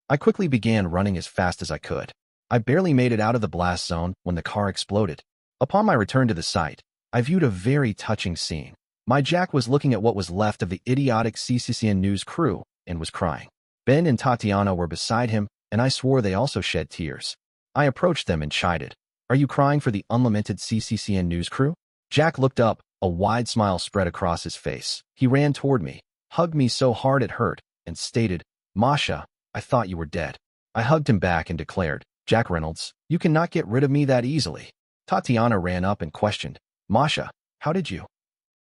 I quickly began running as fast as I could. I barely made it out of the blast zone when the car exploded. Upon my return to the site, I viewed a very touching scene. My Jack was looking at what was left of the idiotic CCCN News crew and was crying. Ben and Tatiana were beside him, and I swore they also shed tears. I approached them and chided, are you crying for the unlamented CCCN News crew? Jack looked up, a wide smile spread across his face. He ran toward me, hugged me so hard it hurt, and stated, Masha, I thought you were dead. I hugged him back and declared, Jack Reynolds, you cannot get rid of me that easily. Tatiana ran up and questioned, Masha, how did you?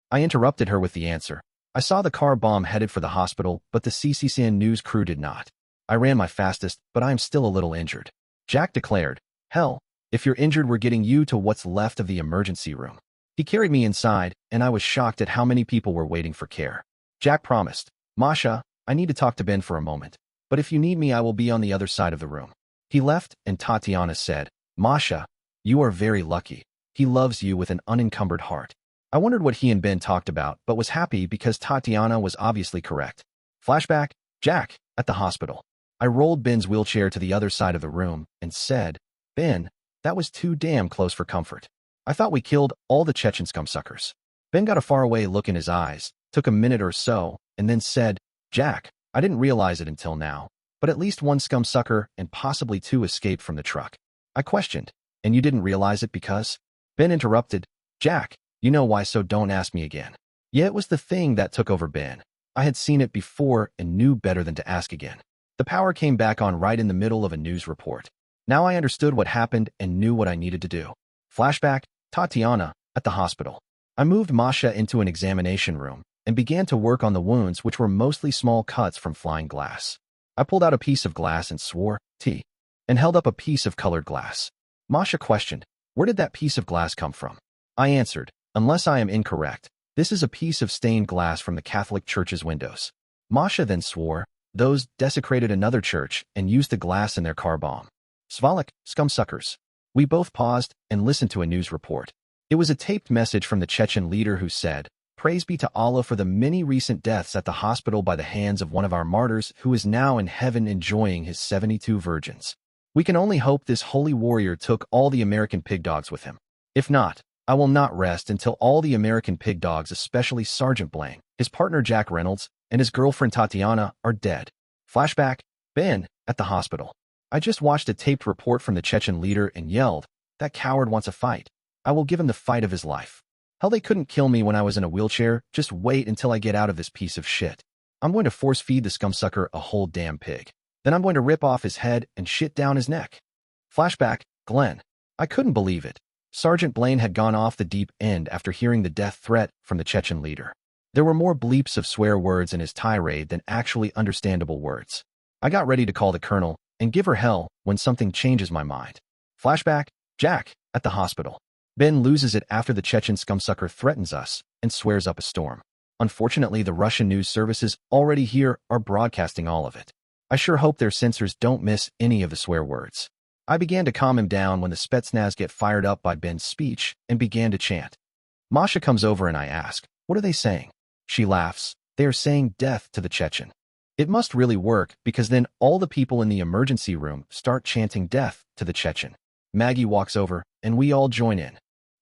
I interrupted her with the answer. I saw the car bomb headed for the hospital, but the CCCN News crew did not. I ran my fastest, but I am still a little injured. Jack declared, hell, if you're injured, we're getting you to what's left of the emergency room. He carried me inside, and I was shocked at how many people were waiting for care. Jack promised, Masha, I need to talk to Ben for a moment, but if you need me, I will be on the other side of the room. He left, and Tatiana said, Masha, you are very lucky. He loves you with an unencumbered heart. I wondered what he and Ben talked about, but was happy because Tatiana was obviously correct. Flashback, Jack, at the hospital. I rolled Ben's wheelchair to the other side of the room and said, Ben, that was too damn close for comfort. I thought we killed all the Chechen scumsuckers. Ben got a faraway look in his eyes, took a minute or so, and then said, Jack, I didn't realize it until now, but at least one scumsucker and possibly two escaped from the truck. I questioned, and you didn't realize it because? Ben interrupted, Jack, you know why, so don't ask me again. Yeah, it was the thing that took over Ben. I had seen it before and knew better than to ask again. The power came back on right in the middle of a news report. Now I understood what happened and knew what I needed to do. Flashback, Tatiana, at the hospital. I moved Masha into an examination room and began to work on the wounds, which were mostly small cuts from flying glass. I pulled out a piece of glass and swore, T, and held up a piece of colored glass. Masha questioned, where did that piece of glass come from? I answered, unless I am incorrect, this is a piece of stained glass from the Catholic Church's windows. Masha then swore, those desecrated another church and used the glass in their car bomb. Svalak, scumsuckers. We both paused and listened to a news report. It was a taped message from the Chechen leader who said, Praise be to Allah for the many recent deaths at the hospital by the hands of one of our martyrs who is now in heaven enjoying his 72 virgins. We can only hope this holy warrior took all the American pig dogs with him. If not, I will not rest until all the American pig dogs, especially Sergeant Blaine, his partner Jack Reynolds, and his girlfriend Tatiana, are dead. Flashback, Ben, at the hospital. I just watched a taped report from the Chechen leader and yelled, that coward wants a fight. I will give him the fight of his life. Hell, they couldn't kill me when I was in a wheelchair. Just wait until I get out of this piece of shit. I'm going to force feed the scumsucker a whole damn pig. Then I'm going to rip off his head and shit down his neck. Flashback, Glenn. I couldn't believe it. Sergeant Blaine had gone off the deep end after hearing the death threat from the Chechen leader. There were more bleeps of swear words in his tirade than actually understandable words. I got ready to call the colonel and give her hell when something changes my mind. Flashback, Jack, at the hospital. Ben loses it after the Chechen scumsucker threatens us and swears up a storm. Unfortunately, the Russian news services already here are broadcasting all of it. I sure hope their censors don't miss any of the swear words. I began to calm him down when the Spetsnaz get fired up by Ben's speech and began to chant. Masha comes over and I ask, what are they saying? She laughs. They are saying death to the Chechen. It must really work because then all the people in the emergency room start chanting death to the Chechen. Maggie walks over and we all join in.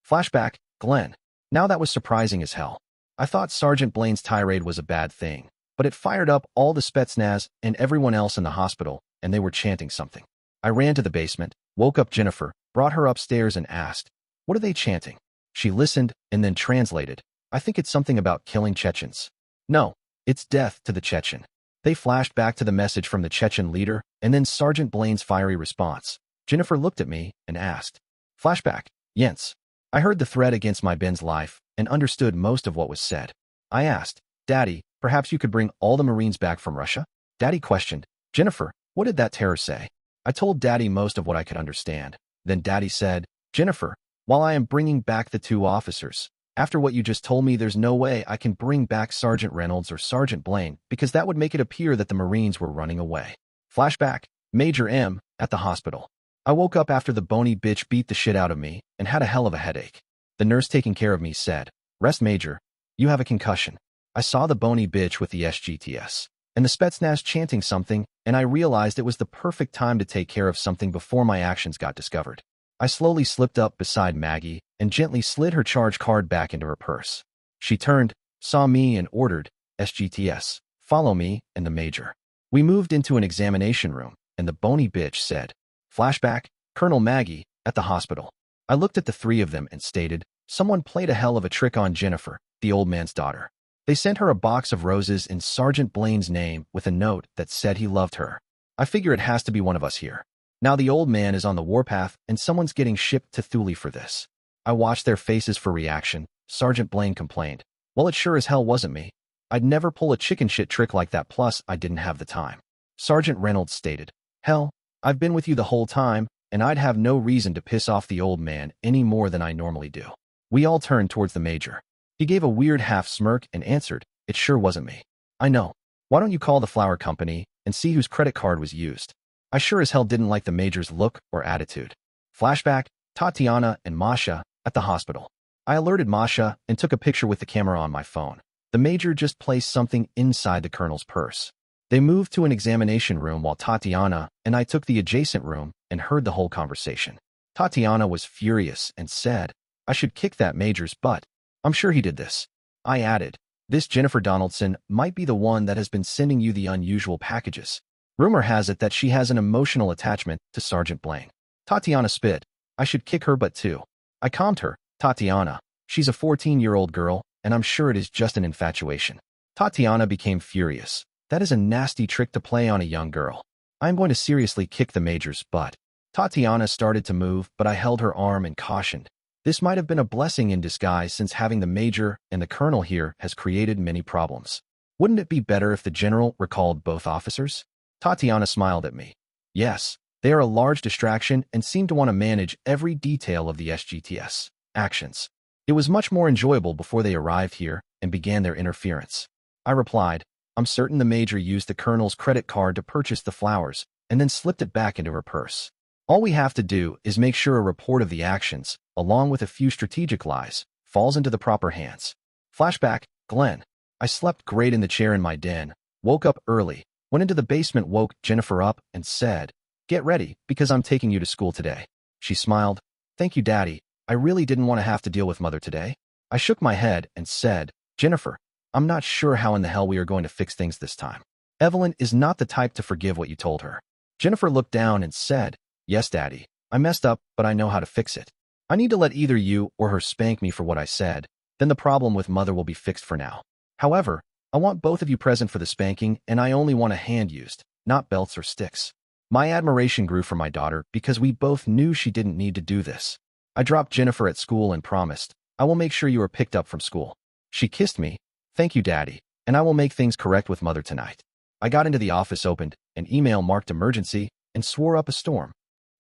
Flashback, Glenn. Now that was surprising as hell. I thought Sergeant Blaine's tirade was a bad thing, but it fired up all the Spetsnaz and everyone else in the hospital, and they were chanting something. I ran to the basement, woke up Jennifer, brought her upstairs and asked, what are they chanting? She listened and then translated. I think it's something about killing Chechens. No, it's death to the Chechen. They flashed back to the message from the Chechen leader and then Sergeant Blaine's fiery response. Jennifer looked at me and asked, Flashback, Jens. I heard the threat against my Ben's life and understood most of what was said. I asked, Daddy, perhaps you could bring all the Marines back from Russia? Daddy questioned, Jennifer, what did that terror say? I told Daddy most of what I could understand. Then Daddy said, Jennifer, while I am bringing back the two officers, after what you just told me, there's no way I can bring back Sergeant Reynolds or Sergeant Blaine because that would make it appear that the Marines were running away. Flashback, Major M, at the hospital. I woke up after the bony bitch beat the shit out of me and had a hell of a headache. The nurse taking care of me said, Rest, Major. You have a concussion. I saw the bony bitch with the SGTS and the Spetsnaz chanting something, and I realized it was the perfect time to take care of something before my actions got discovered. I slowly slipped up beside Maggie and gently slid her charge card back into her purse. She turned, saw me and ordered, SGTS, follow me and the Major. We moved into an examination room, and the bony bitch said, Flashback, Colonel Maggie, at the hospital. I looked at the three of them and stated, someone played a hell of a trick on Jennifer, the old man's daughter. They sent her a box of roses in Sergeant Blaine's name with a note that said he loved her. I figure it has to be one of us here. Now the old man is on the warpath and someone's getting shipped to Thule for this. I watched their faces for reaction. Sergeant Blaine complained, well, it sure as hell wasn't me. I'd never pull a chicken shit trick like that, plus I didn't have the time. Sergeant Reynolds stated, hell, I've been with you the whole time, and I'd have no reason to piss off the old man any more than I normally do. We all turned towards the Major. He gave a weird half smirk and answered, it sure wasn't me. I know. Why don't you call the flower company and see whose credit card was used? I sure as hell didn't like the Major's look or attitude. Flashback, Tatiana and Masha at the hospital. I alerted Masha and took a picture with the camera on my phone. The Major just placed something inside the Colonel's purse. They moved to an examination room while Tatiana and I took the adjacent room and heard the whole conversation. Tatiana was furious and said, "I should kick that major's butt. I'm sure he did this." I added, "This Jennifer Donaldson might be the one that has been sending you the unusual packages. Rumor has it that she has an emotional attachment to Sergeant Blaine." Tatiana spit, "I should kick her butt too." I calmed her, "Tatiana, she's a 14-year-old girl, and I'm sure it is just an infatuation." Tatiana became furious. "That is a nasty trick to play on a young girl. I am going to seriously kick the major's butt." Tatiana started to move, but I held her arm and cautioned. This might have been a blessing in disguise since having the major and the colonel here has created many problems. Wouldn't it be better if the general recalled both officers? Tatiana smiled at me. Yes, they are a large distraction and seem to want to manage every detail of the SGTS actions. It was much more enjoyable before they arrived here and began their interference. I replied, "I'm certain the major used the colonel's credit card to purchase the flowers and then slipped it back into her purse. All we have to do is make sure a report of the actions, along with a few strategic lies, falls into the proper hands." Flashback, Glenn. I slept great in the chair in my den, woke up early, went into the basement, woke Jennifer up, and said, "Get ready, because I'm taking you to school today." She smiled. "Thank you, Daddy. I really didn't want to have to deal with Mother today." I shook my head and said, "Jennifer, I'm not sure how in the hell we are going to fix things this time. Evelyn is not the type to forgive what you told her." Jennifer looked down and said, "Yes, Daddy. I messed up, but I know how to fix it. I need to let either you or her spank me for what I said. Then the problem with Mother will be fixed for now. However, I want both of you present for the spanking, and I only want a hand used, not belts or sticks." My admiration grew for my daughter because we both knew she didn't need to do this. I dropped Jennifer at school and promised, "I will make sure you are picked up from school." She kissed me. "Thank you, Daddy, and I will make things correct with Mother tonight." I got into the office, opened an email marked emergency, and swore up a storm.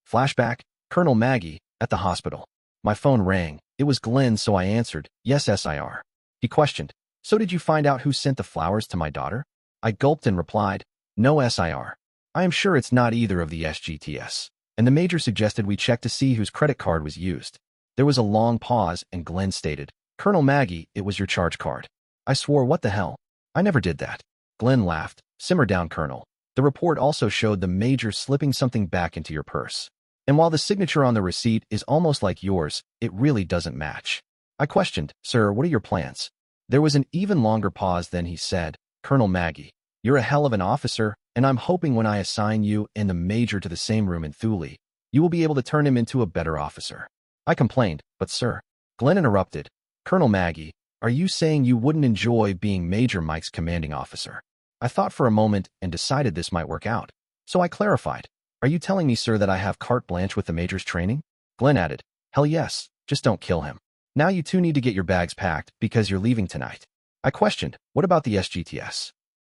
Flashback, Colonel Maggie, at the hospital. My phone rang. It was Glenn, so I answered, "Yes, SIR." He questioned, "So did you find out who sent the flowers to my daughter?" I gulped and replied, "No, SIR. I am sure it's not either of the SGTS." And the major suggested we check to see whose credit card was used. There was a long pause, and Glenn stated, "Colonel Maggie, it was your charge card." I swore, "What the hell? I never did that." Glenn laughed. "Simmer down, Colonel. The report also showed the major slipping something back into your purse. And while the signature on the receipt is almost like yours, it really doesn't match." I questioned, "Sir, what are your plans?" There was an even longer pause, then he said, "Colonel Maggie, you're a hell of an officer, and I'm hoping when I assign you and the major to the same room in Thule, you will be able to turn him into a better officer." I complained, "But sir." Glenn interrupted, "Colonel Maggie, are you saying you wouldn't enjoy being Major Mike's commanding officer?" I thought for a moment and decided this might work out. So I clarified, "Are you telling me, sir, that I have carte blanche with the major's training?" Glenn added, "Hell yes, just don't kill him. Now you two need to get your bags packed because you're leaving tonight." I questioned, "What about the SGTS?"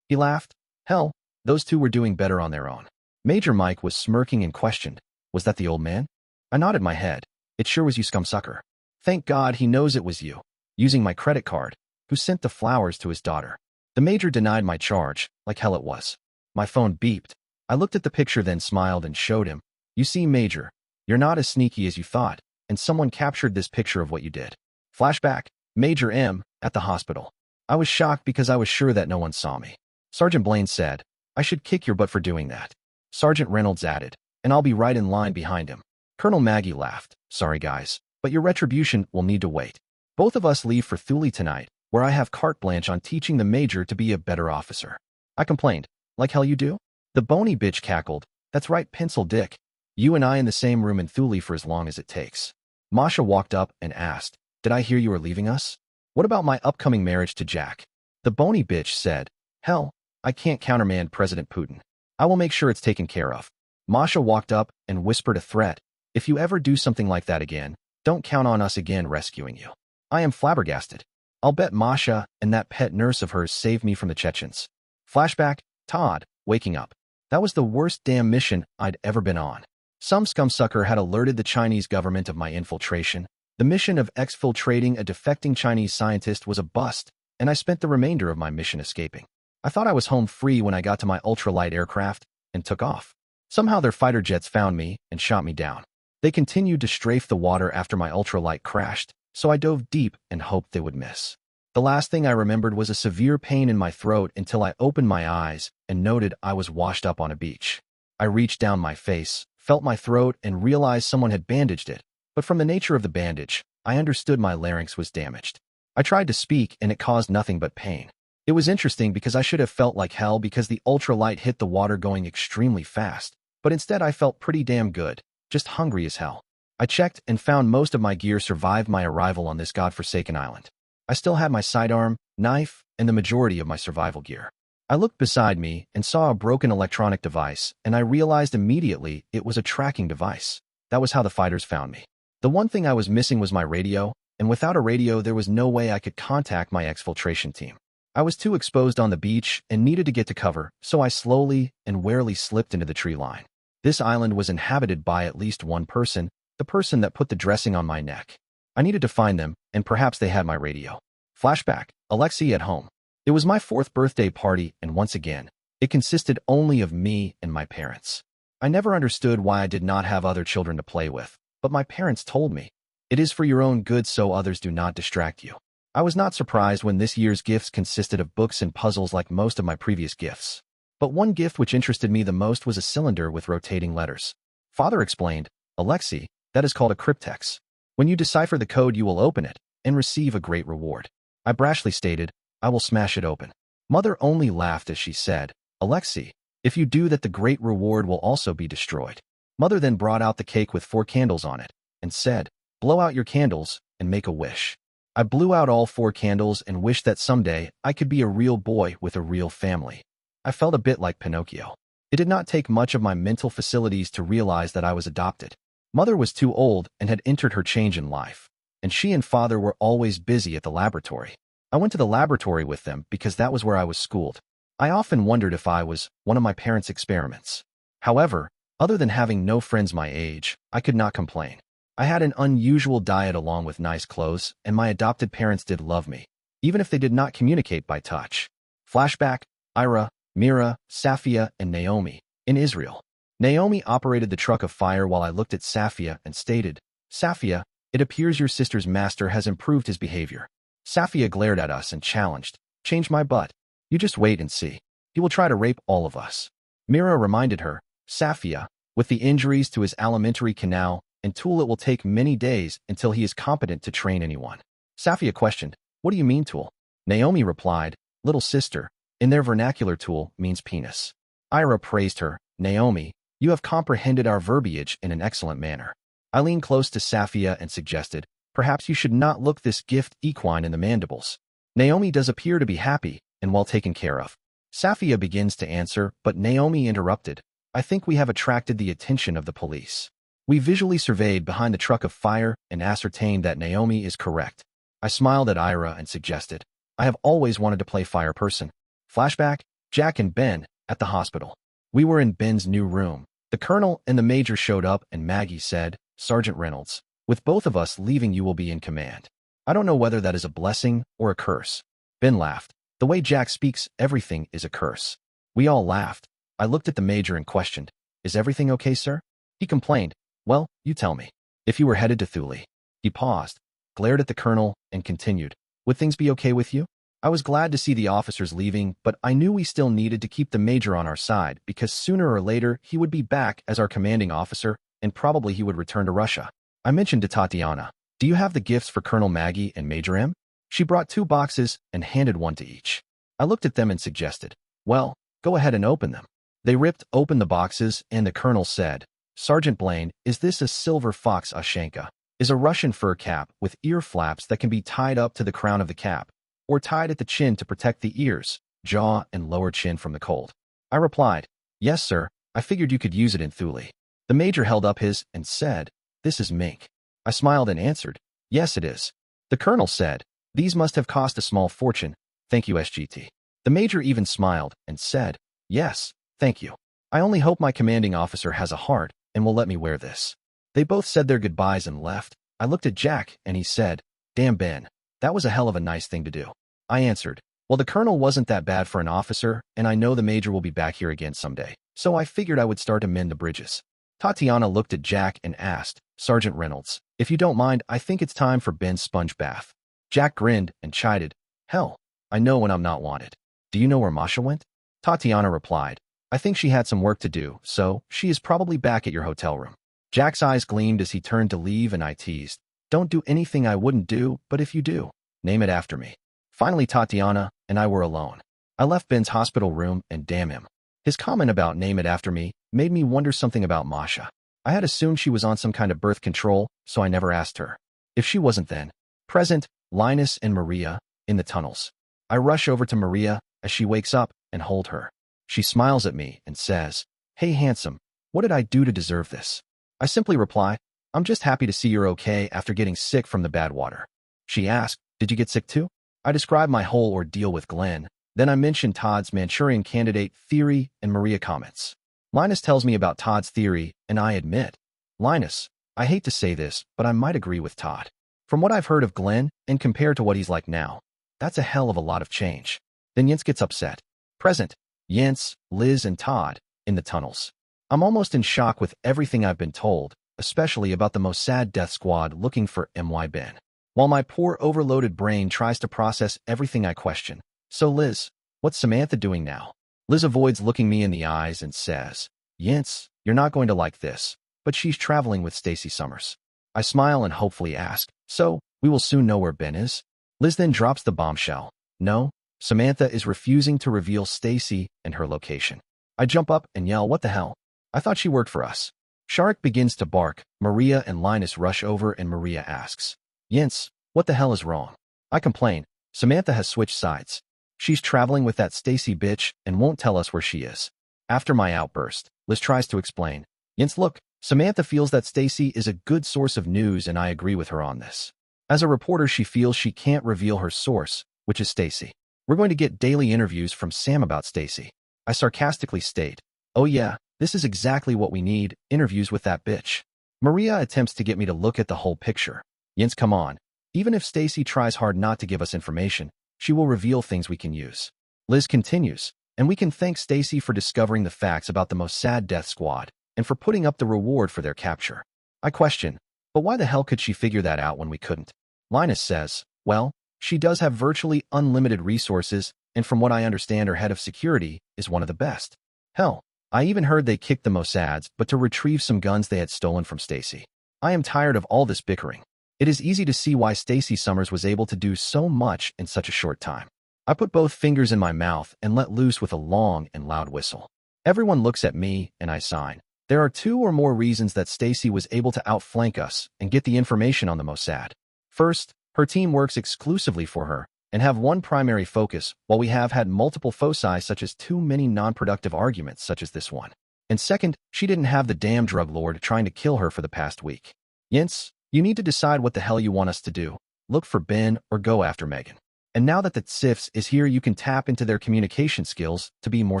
He laughed, "Hell, those two were doing better on their own." Major Mike was smirking and questioned, "Was that the old man?" I nodded my head. "It sure was you, scumsucker. Thank God he knows it was you, using my credit card, who sent the flowers to his daughter." The major denied my charge, like hell it was. My phone beeped. I looked at the picture, then smiled and showed him, "You see, Major, you're not as sneaky as you thought, and someone captured this picture of what you did." Flashback, Major M, at the hospital. I was shocked because I was sure that no one saw me. Sergeant Blaine said, "I should kick your butt for doing that." Sergeant Reynolds added, "And I'll be right in line behind him." Colonel Maggie laughed, "Sorry guys, but your retribution will need to wait. Both of us leave for Thule tonight, where I have carte blanche on teaching the major to be a better officer." I complained, "Like hell you do?" The bony bitch cackled, "That's right, pencil dick. You and I in the same room in Thule for as long as it takes." Masha walked up and asked, "Did I hear you are leaving us? What about my upcoming marriage to Jack?" The bony bitch said, "Hell, I can't countermand President Putin. I will make sure it's taken care of." Masha walked up and whispered a threat, "If you ever do something like that again, don't count on us again rescuing you." I am flabbergasted. I'll bet Masha and that pet nurse of hers saved me from the Chechens. Flashback, Todd, waking up. That was the worst damn mission I'd ever been on. Some scumsucker had alerted the Chinese government of my infiltration. The mission of exfiltrating a defecting Chinese scientist was a bust, and I spent the remainder of my mission escaping. I thought I was home free when I got to my ultralight aircraft and took off. Somehow their fighter jets found me and shot me down. They continued to strafe the water after my ultralight crashed, so I dove deep and hoped they would miss. The last thing I remembered was a severe pain in my throat until I opened my eyes and noted I was washed up on a beach. I reached down my face, felt my throat, and realized someone had bandaged it. But from the nature of the bandage, I understood my larynx was damaged. I tried to speak, and it caused nothing but pain. It was interesting because I should have felt like hell because the ultralight hit the water going extremely fast, but instead I felt pretty damn good, just hungry as hell. I checked and found most of my gear survived my arrival on this godforsaken island. I still had my sidearm, knife, and the majority of my survival gear. I looked beside me and saw a broken electronic device, and I realized immediately it was a tracking device. That was how the fighters found me. The one thing I was missing was my radio, and without a radio there was no way I could contact my exfiltration team. I was too exposed on the beach and needed to get to cover, so I slowly and warily slipped into the tree line. This island was inhabited by at least one person, the person that put the dressing on my neck. I needed to find them, and perhaps they had my radio. Flashback, Alexei at home. It was my 4th birthday party, and once again, it consisted only of me and my parents. I never understood why I did not have other children to play with, but my parents told me, "It is for your own good so others do not distract you." I was not surprised when this year's gifts consisted of books and puzzles like most of my previous gifts. But one gift which interested me the most was a cylinder with rotating letters. Father explained, "Alexei, that is called a cryptex. When you decipher the code, you will open it and receive a great reward." I brashly stated, "I will smash it open." Mother only laughed as she said, "Alexei, if you do that, the great reward will also be destroyed." Mother then brought out the cake with 4 candles on it and said, "Blow out your candles and make a wish." I blew out all 4 candles and wished that someday I could be a real boy with a real family. I felt a bit like Pinocchio. It did not take much of my mental facilities to realize that I was adopted. Mother was too old and had entered her change in life, and she and father were always busy at the laboratory. I went to the laboratory with them because that was where I was schooled. I often wondered if I was one of my parents' experiments. However, other than having no friends my age, I could not complain. I had an unusual diet along with nice clothes, and my adopted parents did love me, even if they did not communicate by touch. Flashback, Ira, Mira, Safia, and Naomi, in Israel. Naomi operated the truck of fire while I looked at Safia and stated, "Safia, it appears your sister's master has improved his behavior." Safia glared at us and challenged, "Change my butt. You just wait and see. He will try to rape all of us." Mira reminded her, "Safia, with the injuries to his alimentary canal and tool, it will take many days until he is competent to train anyone." Safia questioned, "What do you mean, tool?" Naomi replied, "Little sister, in their vernacular, tool means penis." Ira praised her, "Naomi, you have comprehended our verbiage in an excellent manner." I leaned close to Safia and suggested, "Perhaps you should not look this gift equine in the mandibles. Naomi does appear to be happy and well taken care of." Safia begins to answer, but Naomi interrupted, "I think we have attracted the attention of the police." We visually surveyed behind the truck of fire and ascertained that Naomi is correct. I smiled at Ira and suggested, "I have always wanted to play fire person." Flashback, Jack and Ben, at the hospital. We were in Ben's new room. The colonel and the major showed up and Maggie said, "Sergeant Reynolds, with both of us leaving you will be in command. I don't know whether that is a blessing or a curse." Ben laughed. "The way Jack speaks, everything is a curse." We all laughed. I looked at the major and questioned, "Is everything okay, sir?" He complained, "Well, you tell me. If you were headed to Thule." He paused, glared at the colonel, and continued, "Would things be okay with you?" I was glad to see the officers leaving, but I knew we still needed to keep the major on our side because sooner or later he would be back as our commanding officer, and probably he would return to Russia. I mentioned to Tatiana, "Do you have the gifts for Colonel Maggie and Major M?" She brought 2 boxes and handed one to each. I looked at them and suggested, "Well, go ahead and open them." They ripped open the boxes and the colonel said, "Sergeant Blaine, is this a silver fox Ushanka? Is a Russian fur cap with ear flaps that can be tied up to the crown of the cap, or tied at the chin to protect the ears, jaw, and lower chin from the cold?" I replied, "Yes, sir. I figured you could use it in Thule." The major held up his and said, "This is mink." I smiled and answered, "Yes, it is." The colonel said, "These must have cost a small fortune. Thank you, SGT." The major even smiled and said, "Yes, thank you. I only hope my commanding officer has a heart and will let me wear this." They both said their goodbyes and left. I looked at Jack and he said, "Damn, Ben, that was a hell of a nice thing to do." I answered, "Well, the colonel wasn't that bad for an officer, and I know the major will be back here again someday, so I figured I would start to mend the bridges." Tatiana looked at Jack and asked, "Sergeant Reynolds, if you don't mind, I think it's time for Ben's sponge bath." Jack grinned and chided, Hell, I know when I'm not wanted. Do you know where Masha went? Tatiana replied, I think she had some work to do, so she is probably back at your hotel room. Jack's eyes gleamed as he turned to leave, and I teased, don't do anything I wouldn't do, but if you do, name it after me. Finally, Tatiana and I were alone. I left Ben's hospital room, and damn him. His comment about name it after me made me wonder something about Masha. I had assumed she was on some kind of birth control, so I never asked her. If she wasn't then, present, Linus and Maria, in the tunnels. I rush over to Maria as she wakes up and hold her. She smiles at me and says, hey handsome, what did I do to deserve this? I simply reply, I'm just happy to see you're okay after getting sick from the bad water. She asked, did you get sick too? I described my whole ordeal with Glenn. Then I mentioned Todd's Manchurian Candidate theory, and Maria comments. Linus tells me about Todd's theory, and I admit, Linus, I hate to say this, but I might agree with Todd. From what I've heard of Glenn, and compared to what he's like now, that's a hell of a lot of change. Then Jens gets upset. Present, Jens, Liz, and Todd, in the tunnels. I'm almost in shock with everything I've been told, especially about the Mossad death squad looking for MY Ben. While my poor overloaded brain tries to process everything I question. So Liz, what's Samantha doing now? Liz avoids looking me in the eyes and says, Jens, you're not going to like this, but she's traveling with Stacy Summers. I smile and hopefully ask, so, we will soon know where Ben is? Liz then drops the bombshell. No, Samantha is refusing to reveal Stacy and her location. I jump up and yell, what the hell? I thought she worked for us. Sharik begins to bark. Maria and Linus rush over and Maria asks, Jens, what the hell is wrong? I complain, Samantha has switched sides. She's traveling with that Stacy bitch and won't tell us where she is. After my outburst, Liz tries to explain. Jens, look, Samantha feels that Stacy is a good source of news and I agree with her on this. As a reporter, she feels she can't reveal her source, which is Stacy. We're going to get daily interviews from Sam about Stacy. I sarcastically state, oh yeah, this is exactly what we need, interviews with that bitch. Maria attempts to get me to look at the whole picture. Jens, come on. Even if Stacy tries hard not to give us information, she will reveal things we can use. Liz continues, and we can thank Stacy for discovering the facts about the Mossad death squad and for putting up the reward for their capture. I question, but why the hell could she figure that out when we couldn't? Linus says, well, she does have virtually unlimited resources, and from what I understand, her head of security is one of the best. Hell, I even heard they kicked the Mossads, but to retrieve some guns they had stolen from Stacy. I am tired of all this bickering. It is easy to see why Stacy Summers was able to do so much in such a short time. I put both fingers in my mouth and let loose with a long and loud whistle. Everyone looks at me, and I sign. There are 2 or more reasons that Stacy was able to outflank us and get the information on the Mossad. First, her team works exclusively for her and have one primary focus, while we have had multiple foci such as too many non-productive arguments such as this one. And second, she didn't have the damn drug lord trying to kill her for the past week. Jens, you need to decide what the hell you want us to do. Look for Ben or go after Megan. And now that the CIFS is here, you can tap into their communication skills to be more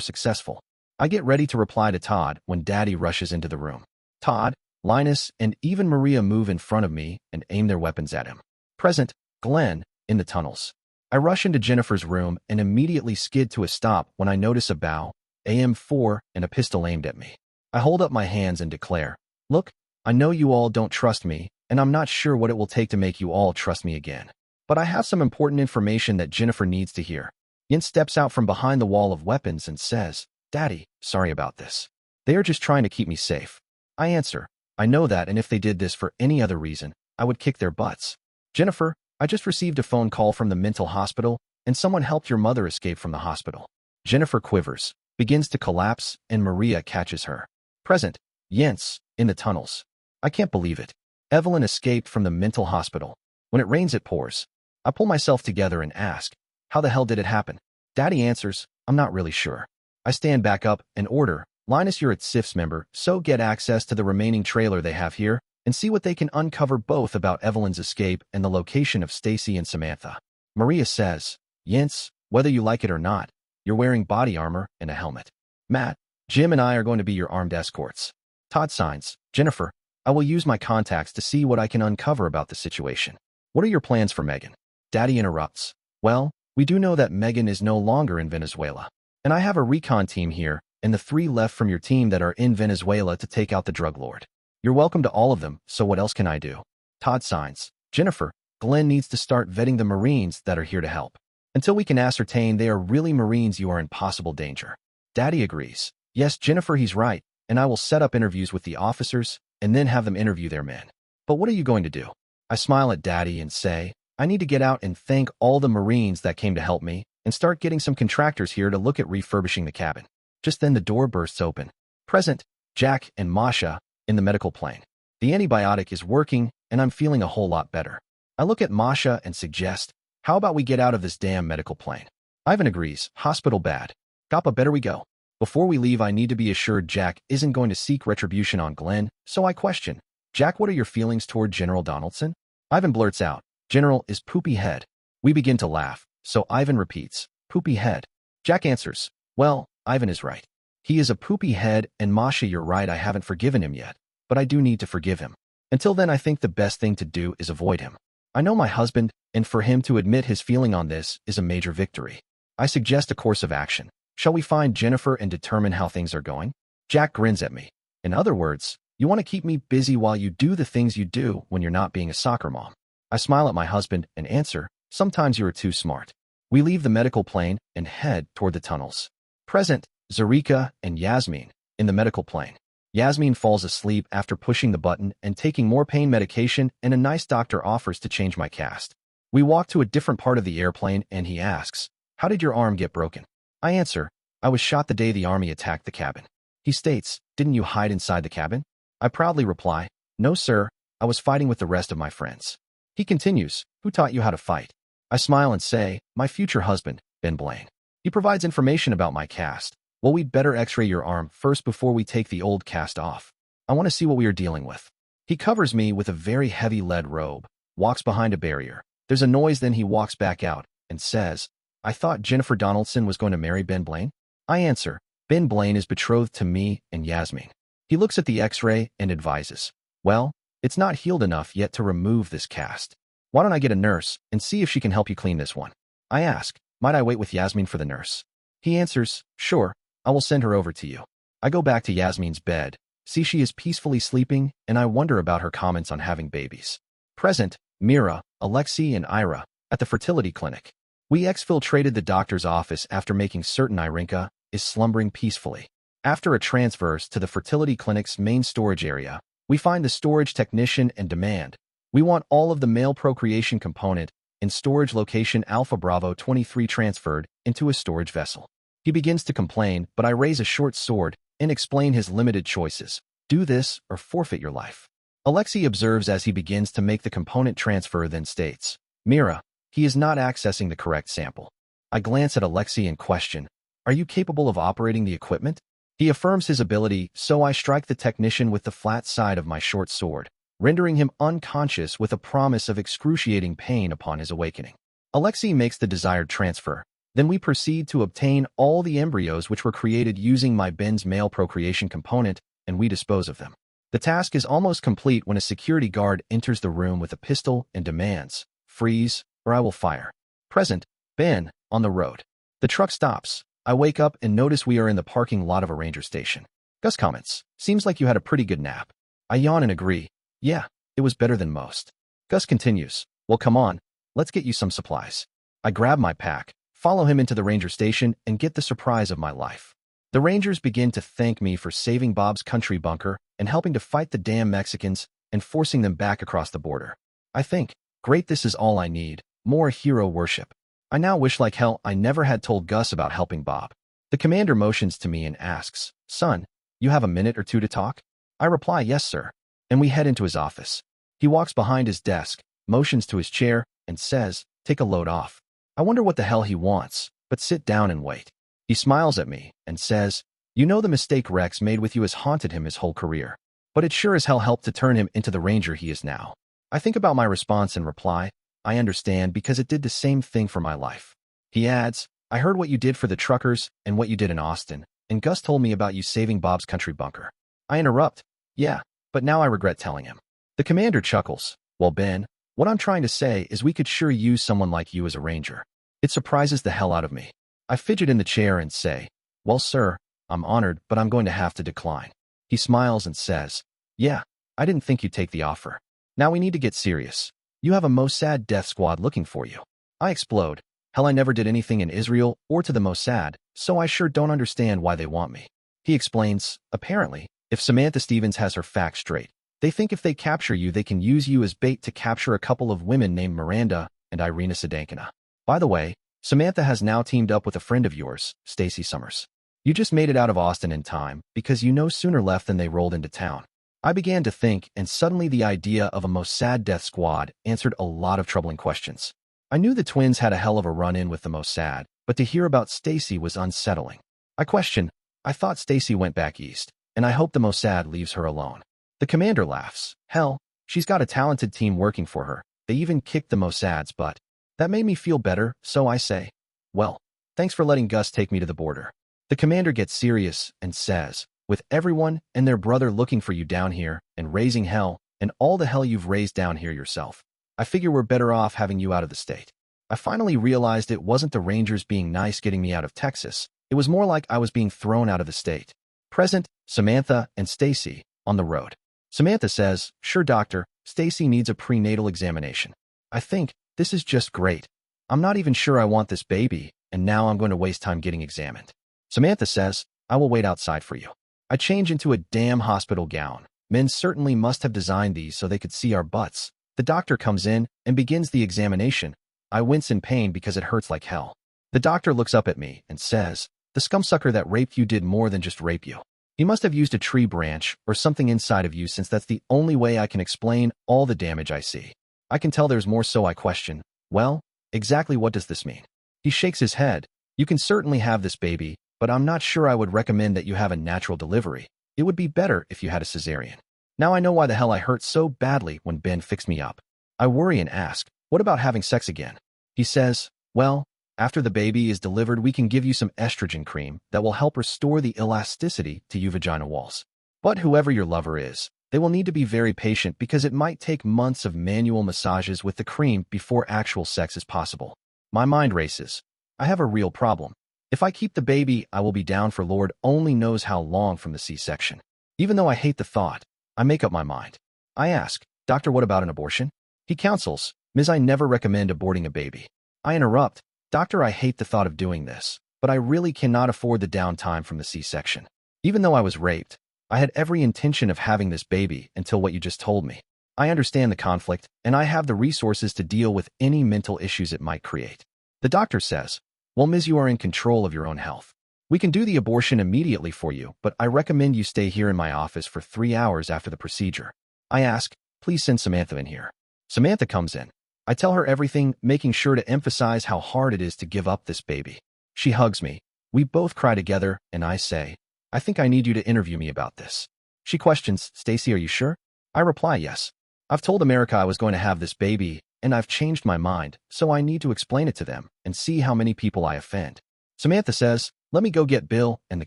successful. I get ready to reply to Todd when Daddy rushes into the room. Todd, Linus, and even Maria move in front of me and aim their weapons at him. Present, Glenn, in the tunnels. I rush into Jennifer's room and immediately skid to a stop when I notice a bow, AM4, and a pistol aimed at me. I hold up my hands and declare, look, I know you all don't trust me, and I'm not sure what it will take to make you all trust me again. But I have some important information that Jennifer needs to hear. Jens steps out from behind the wall of weapons and says, Daddy, sorry about this. They are just trying to keep me safe. I answer, I know that, and if they did this for any other reason, I would kick their butts. Jennifer, I just received a phone call from the mental hospital, and someone helped your mother escape from the hospital. Jennifer quivers, begins to collapse, and Maria catches her. Present, Jens, in the tunnels. I can't believe it. Evelyn escaped from the mental hospital. When it rains, it pours. I pull myself together and ask, how the hell did it happen? Daddy answers, I'm not really sure. I stand back up and order, Linus, you're a CIFS member, so get access to the remaining trailer they have here and see what they can uncover both about Evelyn's escape and the location of Stacy and Samantha. Maria says, Jens, whether you like it or not, you're wearing body armor and a helmet. Matt, Jim and I are going to be your armed escorts. Todd signs, Jennifer, I will use my contacts to see what I can uncover about the situation. What are your plans for Megan? Daddy interrupts. Well, we do know that Megan is no longer in Venezuela. And I have a recon team here, and the 3 left from your team that are in Venezuela to take out the drug lord. You're welcome to all of them, so what else can I do? Todd signs. Jennifer, Glenn needs to start vetting the Marines that are here to help. Until we can ascertain they are really Marines, you are in possible danger. Daddy agrees. Yes, Jennifer, he's right, and I will set up interviews with the officers and then have them interview their men. But what are you going to do? I smile at Daddy and say, I need to get out and thank all the Marines that came to help me and start getting some contractors here to look at refurbishing the cabin. Just then the door bursts open. Present, Jack and Masha in the medical plane. The antibiotic is working and I'm feeling a whole lot better. I look at Masha and suggest, how about we get out of this damn medical plane? Ivan agrees, hospital bad. Kappa, better we go. Before we leave, I need to be assured Jack isn't going to seek retribution on Glenn, so I question, Jack, what are your feelings toward General Donaldson? Ivan blurts out, General is poopy head. We begin to laugh, so Ivan repeats, poopy head. Jack answers, well, Ivan is right. He is a poopy head, and Masha, you're right, I haven't forgiven him yet, but I do need to forgive him. Until then, I think the best thing to do is avoid him. I know my husband, and for him to admit his feeling on this is a major victory. I suggest a course of action. Shall we find Jennifer and determine how things are going? Jack grins at me. In other words, you want to keep me busy while you do the things you do when you're not being a soccer mom. I smile at my husband and answer, sometimes you are too smart. We leave the medical plane and head toward the tunnels. Present, Zarika and Yasmin in the medical plane. Yasmin falls asleep after pushing the button and taking more pain medication, and a nice doctor offers to change my cast. We walk to a different part of the airplane and he asks, how did your arm get broken? I answer, I was shot the day the army attacked the cabin. He states, didn't you hide inside the cabin? I proudly reply, no sir, I was fighting with the rest of my friends. He continues, who taught you how to fight? I smile and say, my future husband, Ben Blaine. He provides information about my cast. Well, we'd better x-ray your arm first before we take the old cast off. I want to see what we are dealing with. He covers me with a very heavy lead robe, walks behind a barrier. There's a noise, then he walks back out and says, I thought Jennifer Donaldson was going to marry Ben Blaine? I answer, Ben Blaine is betrothed to me and Yasmin. He looks at the x-ray and advises, well, it's not healed enough yet to remove this cast. Why don't I get a nurse and see if she can help you clean this one? I ask, might I wait with Yasmin for the nurse? He answers, sure, I will send her over to you. I go back to Yasmin's bed, see she is peacefully sleeping, and I wonder about her comments on having babies. Present, Mira, Alexei, and Ira at the fertility clinic. We exfiltrated the doctor's office after making certain Irinka is slumbering peacefully. After a transfers to the fertility clinic's main storage area, we find the storage technician and demand, we want all of the male procreation component in storage location Alpha Bravo 23 transferred into a storage vessel. He begins to complain, but I raise a short sword and explain his limited choices. Do this or forfeit your life. Alexei observes as he begins to make the component transfer, then states, Mira, he is not accessing the correct sample. I glance at Alexei and question, are you capable of operating the equipment? He affirms his ability, so I strike the technician with the flat side of my short sword, rendering him unconscious with a promise of excruciating pain upon his awakening. Alexei makes the desired transfer. Then we proceed to obtain all the embryos which were created using my Ben's male procreation component, and we dispose of them. The task is almost complete when a security guard enters the room with a pistol and demands, freeze, or I will fire. Present, Ben, on the road. The truck stops. I wake up and notice we are in the parking lot of a ranger station. Gus comments, seems like you had a pretty good nap. I yawn and agree, yeah, it was better than most. Gus continues, well, come on, let's get you some supplies. I grab my pack, follow him into the ranger station, and get the surprise of my life. The Rangers begin to thank me for saving Bob's country bunker and helping to fight the damn Mexicans and forcing them back across the border. I think, great, this is all I need, more hero worship. I now wish like hell I never had told Gus about helping Bob. The commander motions to me and asks, son, you have a minute or two to talk? I reply, yes, sir. And we head into his office. He walks behind his desk, motions to his chair, and says, take a load off. I wonder what the hell he wants, but sit down and wait. He smiles at me and says, you know the mistake Rex made with you has haunted him his whole career. But it sure as hell helped to turn him into the ranger he is now. I think about my response and reply, I understand because it did the same thing for my life. He adds, I heard what you did for the truckers and what you did in Austin, and Gus told me about you saving Bob's country bunker. I interrupt, yeah, but now I regret telling him. The commander chuckles, well, Ben, what I'm trying to say is we could sure use someone like you as a ranger. It surprises the hell out of me. I fidget in the chair and say, well, sir, I'm honored, but I'm going to have to decline. He smiles and says, yeah, I didn't think you'd take the offer. Now we need to get serious. You have a Mossad death squad looking for you. I explode. Hell, I never did anything in Israel or to the Mossad, so I sure don't understand why they want me. He explains, apparently, if Samantha Stevens has her facts straight, they think if they capture you, they can use you as bait to capture a couple of women named Miranda and Irina Sedankina. By the way, Samantha has now teamed up with a friend of yours, Stacy Summers. You just made it out of Austin in time because you no sooner left than they rolled into town. I began to think, and suddenly the idea of a Mossad death squad answered a lot of troubling questions. I knew the twins had a hell of a run-in with the Mossad, but to hear about Stacy was unsettling. I questioned, I thought Stacy went back east, and I hope the Mossad leaves her alone. The commander laughs. Hell, she's got a talented team working for her. They even kicked the Mossad's butt. That made me feel better, so I say, well, thanks for letting Gus take me to the border. The commander gets serious and says, with everyone and their brother looking for you down here and raising hell and all the hell you've raised down here yourself, I figure we're better off having you out of the state. I finally realized it wasn't the Rangers being nice getting me out of Texas. It was more like I was being thrown out of the state. Present, Samantha and Stacy, on the road. Samantha says, sure doctor, Stacy needs a prenatal examination. I think, this is just great. I'm not even sure I want this baby, and now I'm going to waste time getting examined. Samantha says, I will wait outside for you. I change into a damn hospital gown. Men certainly must have designed these so they could see our butts. The doctor comes in and begins the examination. I wince in pain because it hurts like hell. The doctor looks up at me and says, the scumsucker that raped you did more than just rape you. He must have used a tree branch or something inside of you, since that's the only way I can explain all the damage I see. I can tell there's more, so I question, well, exactly what does this mean? He shakes his head. You can certainly have this baby, but I'm not sure I would recommend that you have a natural delivery. It would be better if you had a cesarean. Now I know why the hell I hurt so badly when Ben fixed me up. I worry and ask, what about having sex again? He says, well, after the baby is delivered, we can give you some estrogen cream that will help restore the elasticity to your vagina walls. But whoever your lover is, they will need to be very patient because it might take months of manual massages with the cream before actual sex is possible. My mind races. I have a real problem. If I keep the baby, I will be down for Lord only knows how long from the C-section. Even though I hate the thought, I make up my mind. I ask, Doctor, what about an abortion? He counsels, Ms. I never recommend aborting a baby. I interrupt, Doctor, I hate the thought of doing this, but I really cannot afford the downtime from the C-section. Even though I was raped, I had every intention of having this baby until what you just told me. I understand the conflict, and I have the resources to deal with any mental issues it might create. The doctor says, well, Ms., you are in control of your own health. We can do the abortion immediately for you, but I recommend you stay here in my office for 3 hours after the procedure. I ask, please send Samantha in here. Samantha comes in. I tell her everything, making sure to emphasize how hard it is to give up this baby. She hugs me. We both cry together, and I say, I think I need you to interview me about this. She questions, Stacy, are you sure? I reply, yes. I've told America I was going to have this baby, and I've changed my mind, so I need to explain it to them and see how many people I offend. Samantha says, let me go get Bill and the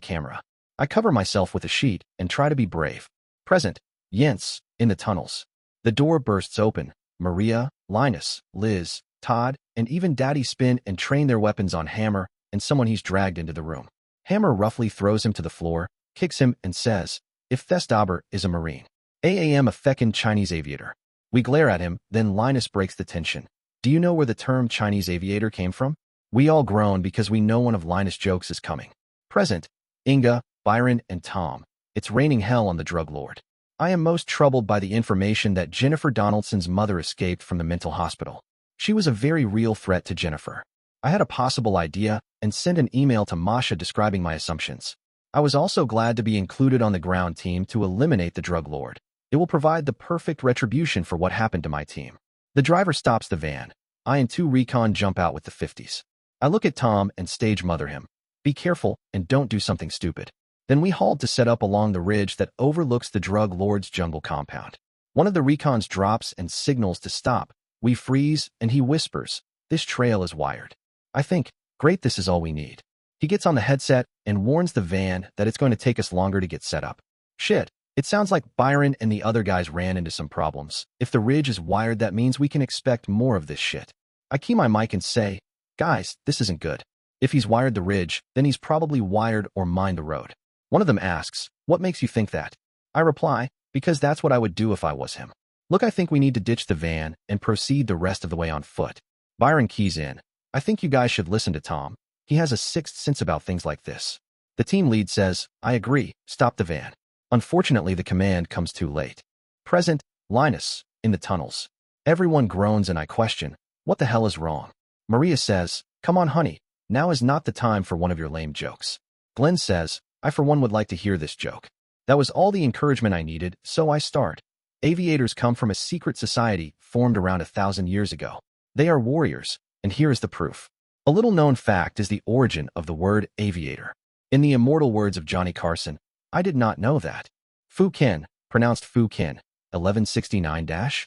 camera. I cover myself with a sheet and try to be brave. Present, Jens, in the tunnels. The door bursts open. Maria, Linus, Liz, Todd, and even Daddy spin and train their weapons on Hammer and someone he's dragged into the room. Hammer roughly throws him to the floor, kicks him, and says, if Thestaber is a Marine, AAM a feckin' Chinese aviator. We glare at him, then Linus breaks the tension. Do you know where the term Chinese aviator came from? We all groan because we know one of Linus' jokes is coming. Present, Inga, Byron, and Tom. It's raining hell on the drug lord. I am most troubled by the information that Jennifer Donaldson's mother escaped from the mental hospital. She was a very real threat to Jennifer. I had a possible idea and sent an email to Masha describing my assumptions. I was also glad to be included on the ground team to eliminate the drug lord. It will provide the perfect retribution for what happened to my team. The driver stops the van. I and 2 recon jump out with the 50s. I look at Tom and stage mother him. Be careful and don't do something stupid. Then we hauled to set up along the ridge that overlooks the drug lord's jungle compound. One of the recons drops and signals to stop. We freeze, and he whispers, this trail is wired. I think, great, this is all we need. He gets on the headset and warns the van that it's going to take us longer to get set up. Shit, it sounds like Byron and the other guys ran into some problems. If the ridge is wired, that means we can expect more of this shit. I key my mic and say, guys, this isn't good. If he's wired the ridge, then he's probably wired or mined the road. One of them asks, what makes you think that? I reply, because that's what I would do if I was him. Look, I think we need to ditch the van and proceed the rest of the way on foot. Byron keys in. I think you guys should listen to Tom. He has a sixth sense about things like this. The team lead says, I agree, stop the van. Unfortunately, the command comes too late. Present, Linus, in the tunnels. Everyone groans and I question, what the hell is wrong? Maria says, come on honey, now is not the time for one of your lame jokes. Glenn says, I for one would like to hear this joke. That was all the encouragement I needed, so I start. Aviators come from a secret society formed around 1,000 years ago. They are warriors, and here is the proof. A little-known fact is the origin of the word aviator. In the immortal words of Johnny Carson, I did not know that. Fu Qin, pronounced Fu Qin, 1169-,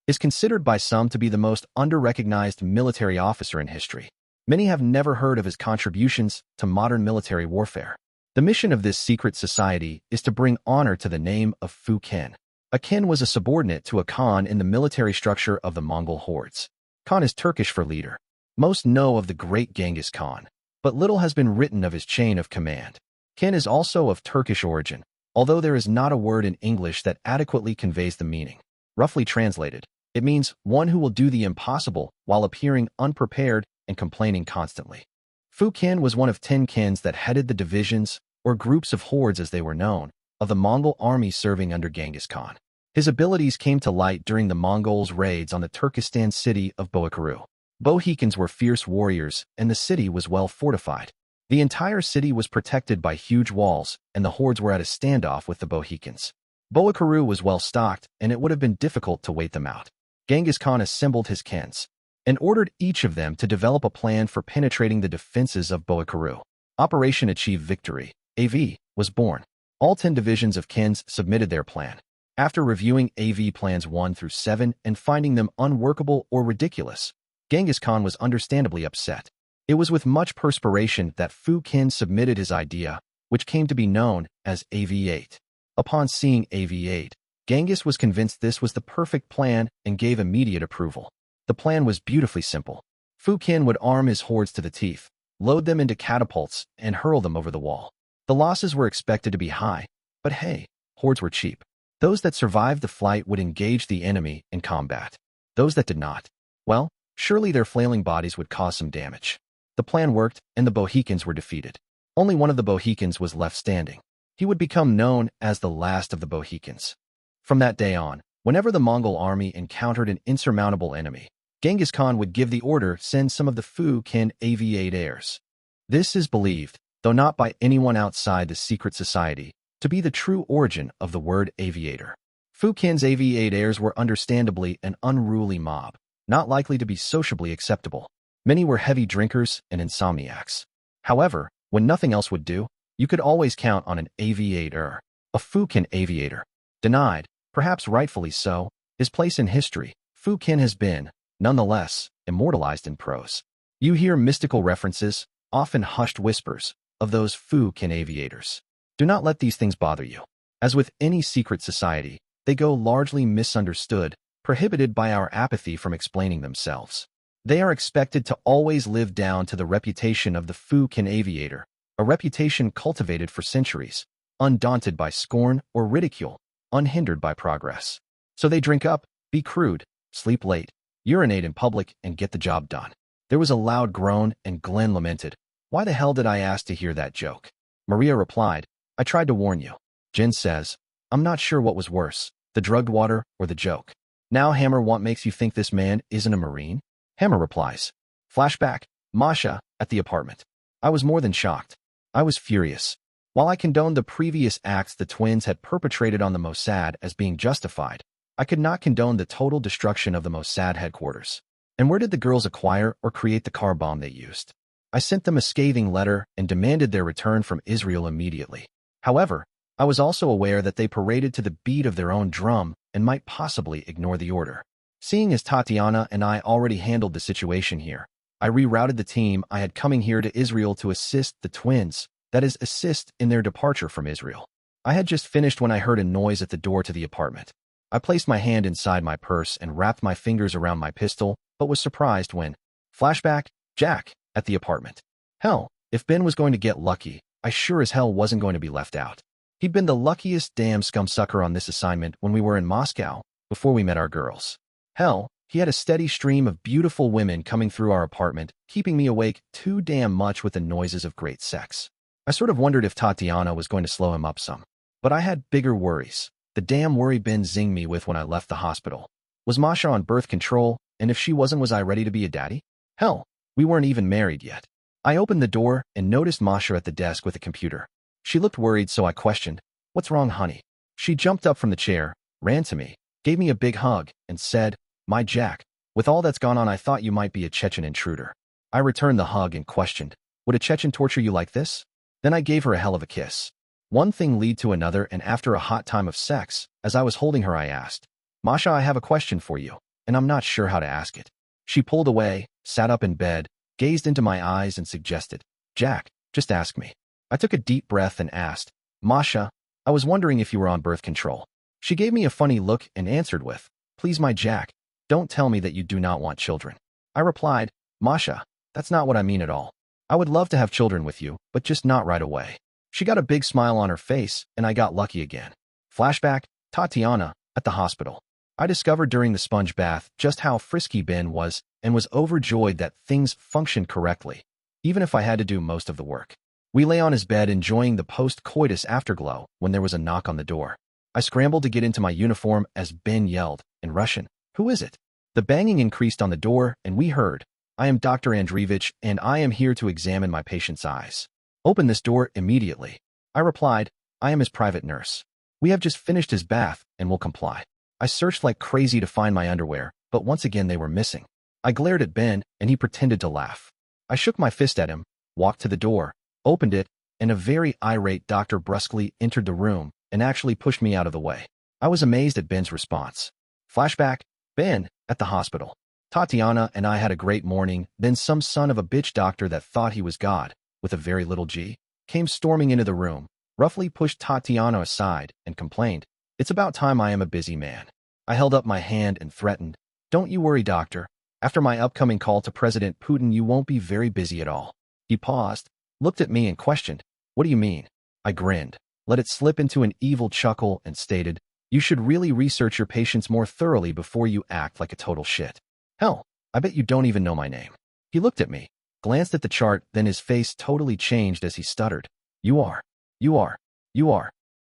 is considered by some to be the most under-recognized military officer in history. Many have never heard of his contributions to modern military warfare. The mission of this secret society is to bring honor to the name of Fu Qin. A Qin was a subordinate to a Khan in the military structure of the Mongol hordes. Khan is Turkish for leader. Most know of the great Genghis Khan, but little has been written of his chain of command. Qin is also of Turkish origin, although there is not a word in English that adequately conveys the meaning. Roughly translated, it means one who will do the impossible while appearing unprepared and complaining constantly. Fu Qin was one of 10 Qins that headed the divisions, or groups of hordes as they were known, of the Mongol army serving under Genghis Khan. His abilities came to light during the Mongols' raids on the Turkestan city of Boykaru. Bohikans were fierce warriors, and the city was well fortified. The entire city was protected by huge walls, and the hordes were at a standoff with the Bohikans. Boykaru was well stocked, and it would have been difficult to wait them out. Genghis Khan assembled his Qins and ordered each of them to develop a plan for penetrating the defenses of Boykaru. Operation Achieve Victory, AV, was born. All 10 divisions of Qins submitted their plan. After reviewing AV plans 1 through 7 and finding them unworkable or ridiculous, Genghis Khan was understandably upset. It was with much perspiration that Fu Qin submitted his idea, which came to be known as AV-8. Upon seeing AV-8, Genghis was convinced this was the perfect plan and gave immediate approval. The plan was beautifully simple. Fu Qin would arm his hordes to the teeth, load them into catapults, and hurl them over the wall. The losses were expected to be high, but hey, hordes were cheap. Those that survived the flight would engage the enemy in combat. Those that did not, well, surely their flailing bodies would cause some damage. The plan worked, and the Bohikans were defeated. Only one of the Bohikans was left standing. He would become known as the last of the Bohikans. From that day on, whenever the Mongol army encountered an insurmountable enemy, Genghis Khan would give the order, send some of the Fu Qin AV-8 heirs. This is believed, though not by anyone outside the secret society, to be the true origin of the word aviator. Fu Qin's AV-8 heirs were understandably an unruly mob, not likely to be sociably acceptable. Many were heavy drinkers and insomniacs. However, when nothing else would do, you could always count on an AV-8 heir. A Fu Qin aviator. Denied, perhaps rightfully so, his place in history, Fu Qin has been, nonetheless, immortalized in prose. You hear mystical references, often hushed whispers, of those Fu Qin aviators. Do not let these things bother you. As with any secret society, they go largely misunderstood, prohibited by our apathy from explaining themselves. They are expected to always live down to the reputation of the Fu Qin aviator, a reputation cultivated for centuries, undaunted by scorn or ridicule, unhindered by progress. So they drink up, be crude, sleep late, urinate in public, and get the job done. There was a loud groan, and Glenn lamented, "Why the hell did I ask to hear that joke?" Maria replied, "I tried to warn you." Jen says, "I'm not sure what was worse, the drugged water or the joke." Now Hammer, what makes you think this man isn't a Marine? Hammer replies, flashback, Masha, at the apartment. I was more than shocked. I was furious. While I condoned the previous acts the twins had perpetrated on the Mossad as being justified, I could not condone the total destruction of the Mossad headquarters. And where did the girls acquire or create the car bomb they used? I sent them a scathing letter and demanded their return from Israel immediately. However, I was also aware that they paraded to the beat of their own drum and might possibly ignore the order. Seeing as Tatiana and I already handled the situation here, I rerouted the team I had coming here to Israel to assist the twins, that is, assist in their departure from Israel. I had just finished when I heard a noise at the door to the apartment. I placed my hand inside my purse and wrapped my fingers around my pistol, but was surprised when, flashback, Jack, at the apartment. Hell, if Ben was going to get lucky, I sure as hell wasn't going to be left out. He'd been the luckiest damn scumsucker on this assignment when we were in Moscow, before we met our girls. Hell, He had a steady stream of beautiful women coming through our apartment, keeping me awake too damn much with the noises of great sex. I sort of wondered if Tatiana was going to slow him up some. But I had bigger worries. The damn worry Ben zinged me with when I left the hospital. Was Masha on birth control, and if she wasn't, was I ready to be a daddy? Hell, we weren't even married yet. I opened the door and noticed Masha at the desk with a computer. She looked worried, so I questioned, "What's wrong, honey?" She jumped up from the chair, ran to me, gave me a big hug, and said, "My Jack, with all that's gone on, I thought you might be a Chechen intruder." I returned the hug and questioned, "Would a Chechen torture you like this?" Then I gave her a hell of a kiss. One thing led to another, and after a hot time of sex, as I was holding her, I asked, "Masha, I have a question for you, and I'm not sure how to ask it." She pulled away, sat up in bed, gazed into my eyes, and suggested, "Jack, just ask me." I took a deep breath and asked, "Masha, I was wondering if you were on birth control." She gave me a funny look and answered with, "Please, my Jack, don't tell me that you do not want children." I replied, "Masha, that's not what I mean at all. I would love to have children with you, but just not right away." She got a big smile on her face, and I got lucky again. Flashback, Tatiana, at the hospital. I discovered during the sponge bath just how frisky Ben was and was overjoyed that things functioned correctly, even if I had to do most of the work. We lay on his bed enjoying the post-coitus afterglow when there was a knock on the door. I scrambled to get into my uniform as Ben yelled, in Russian, "Who is it?" The banging increased on the door, and we heard, "I am Dr. Andreevich, and I am here to examine my patient's eyes. Open this door immediately." I replied, "I am his private nurse. We have just finished his bath and will comply." I searched like crazy to find my underwear, but once again they were missing. I glared at Ben, and he pretended to laugh. I shook my fist at him, walked to the door, opened it, and a very irate doctor brusquely entered the room and actually pushed me out of the way. I was amazed at Ben's response. Flashback, Ben, at the hospital. Tatiana and I had a great morning, then some son of a bitch doctor that thought he was God, with a very little g, came storming into the room, roughly pushed Tatiana aside, and complained, "It's about time, I am a busy man." I held up my hand and threatened, "Don't you worry, doctor. After my upcoming call to President Putin, you won't be very busy at all." He paused, looked at me, and questioned, "What do you mean?" I grinned, let it slip into an evil chuckle, and stated, "You should really research your patients more thoroughly before you act like a total shit. Hell, I bet you don't even know my name." He looked at me, glanced at the chart, then his face totally changed as he stuttered, you are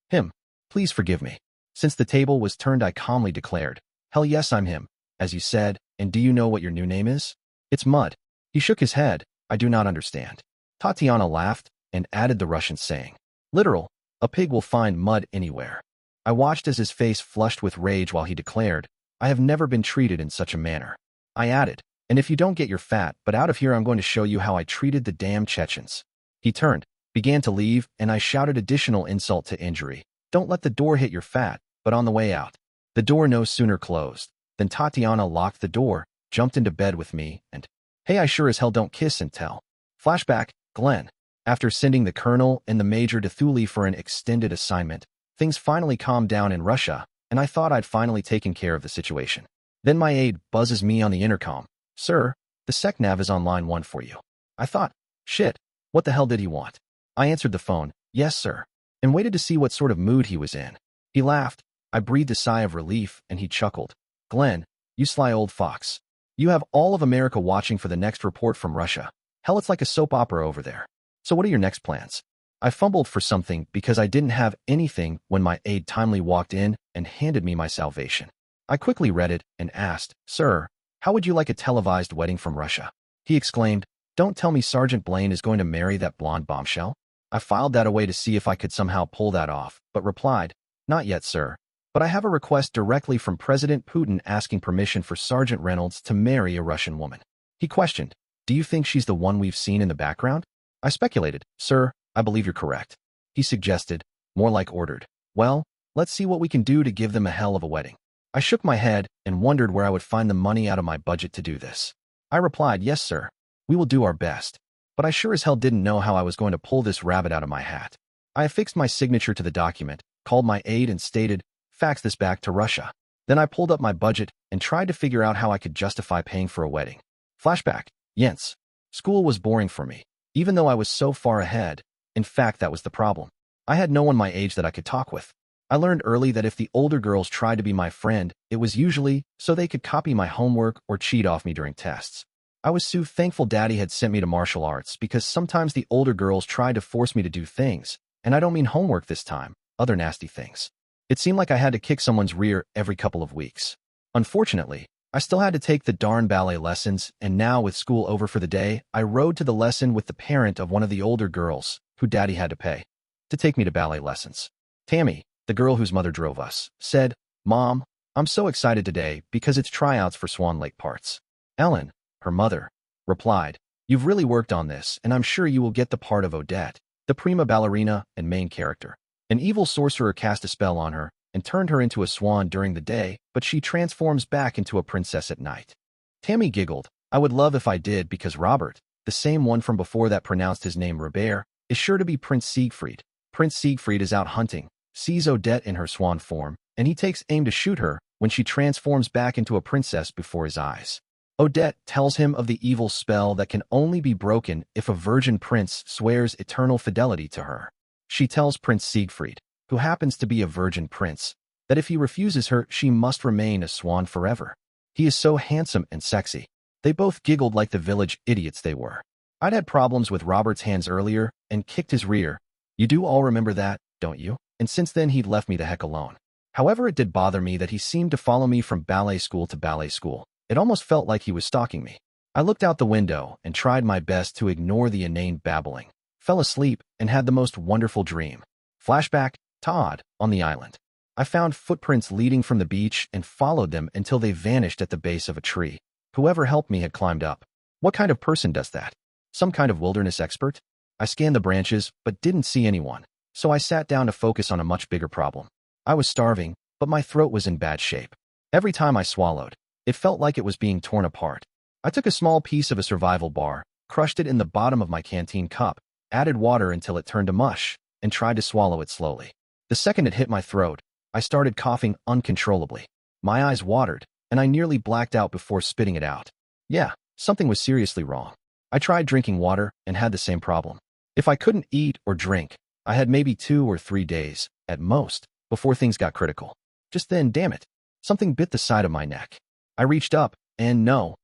him. Please forgive me." Since the table was turned, I calmly declared, "Hell yes, I'm him, as you said, and do you know what your new name is?" "It's Mud." He shook his head, "I do not understand." Tatiana laughed and added the Russian saying, "Literal, a pig will find mud anywhere." I watched as his face flushed with rage while he declared, "I have never been treated in such a manner." I added, "And if you don't get your fat butt out of here, I'm going to show you how I treated the damn Chechens." He turned, began to leave, and I shouted additional insult to injury, "Don't let the door hit your fat but on the way out." The door no sooner closed than Tatiana locked the door, jumped into bed with me, and, "Hey, I sure as hell don't kiss and tell." Flashback, Glenn. After sending the colonel and the major to Thule for an extended assignment, things finally calmed down in Russia, and I thought I'd finally taken care of the situation. Then my aide buzzes me on the intercom, "Sir, the SecNav is on line 1 for you." I thought, shit, what the hell did he want? I answered the phone, "Yes, sir," and waited to see what sort of mood he was in. He laughed. I breathed a sigh of relief, and he chuckled, "Glenn, you sly old fox. You have all of America watching for the next report from Russia. Hell, it's like a soap opera over there. So what are your next plans?" I fumbled for something because I didn't have anything when my aide timely walked in and handed me my salvation. I quickly read it and asked, "Sir, how would you like a televised wedding from Russia?" He exclaimed, "Don't tell me Sergeant Blaine is going to marry that blonde bombshell." I filed that away to see if I could somehow pull that off, but replied, "Not yet, sir. But I have a request directly from President Putin asking permission for Sergeant Reynolds to marry a Russian woman." He questioned, "Do you think she's the one we've seen in the background?" I speculated, "Sir, I believe you're correct." He suggested, more like ordered, "Well, let's see what we can do to give them a hell of a wedding." I shook my head and wondered where I would find the money out of my budget to do this. I replied, "Yes, sir. We will do our best." But I sure as hell didn't know how I was going to pull this rabbit out of my hat. I affixed my signature to the document, called my aide, and stated, "Fax this back to Russia." Then I pulled up my budget and tried to figure out how I could justify paying for a wedding. Flashback, Jens. School was boring for me, even though I was so far ahead. In fact, that was the problem. I had no one my age that I could talk with. I learned early that if the older girls tried to be my friend, it was usually so they could copy my homework or cheat off me during tests. I was so thankful Daddy had sent me to martial arts because sometimes the older girls tried to force me to do things, and I don't mean homework this time, other nasty things. It seemed like I had to kick someone's rear every couple of weeks. Unfortunately, I still had to take the darn ballet lessons, and now with school over for the day, I rode to the lesson with the parent of one of the older girls, who Daddy had to pay to take me to ballet lessons. Tammy, the girl whose mother drove us, said, "Mom, I'm so excited today because it's tryouts for Swan Lake parts." Ellen, her mother, replied, "You've really worked on this, and I'm sure you will get the part of Odette, the prima ballerina and main character." An evil sorcerer cast a spell on her and turned her into a swan during the day, but she transforms back into a princess at night. Tammy giggled. "I would love if I did because Robert, the same one from before that pronounced his name Robert, is sure to be Prince Siegfried. Prince Siegfried is out hunting, sees Odette in her swan form, and he takes aim to shoot her when she transforms back into a princess before his eyes. Odette tells him of the evil spell that can only be broken if a virgin prince swears eternal fidelity to her. She tells Prince Siegfried, who happens to be a virgin prince, that if he refuses her, she must remain a swan forever. He is so handsome and sexy." They both giggled like the village idiots they were. I'd had problems with Robert's hands earlier and kicked his rear. You do all remember that, don't you? And since then he'd left me the heck alone. However, it did bother me that he seemed to follow me from ballet school to ballet school. It almost felt like he was stalking me. I looked out the window and tried my best to ignore the inane babbling, fell asleep, and had the most wonderful dream. Flashback, Todd, on the island. I found footprints leading from the beach and followed them until they vanished at the base of a tree. Whoever helped me had climbed up. What kind of person does that? Some kind of wilderness expert? I scanned the branches, but didn't see anyone, so I sat down to focus on a much bigger problem. I was starving, but my throat was in bad shape. Every time I swallowed, it felt like it was being torn apart. I took a small piece of a survival bar, crushed it in the bottom of my canteen cup, added water until it turned to mush, and tried to swallow it slowly. The second it hit my throat, I started coughing uncontrollably. My eyes watered, and I nearly blacked out before spitting it out. Yeah, something was seriously wrong. I tried drinking water and had the same problem. If I couldn't eat or drink, I had maybe 2 or 3 days, at most, before things got critical. Just then, damn it, something bit the side of my neck. I reached up, and no.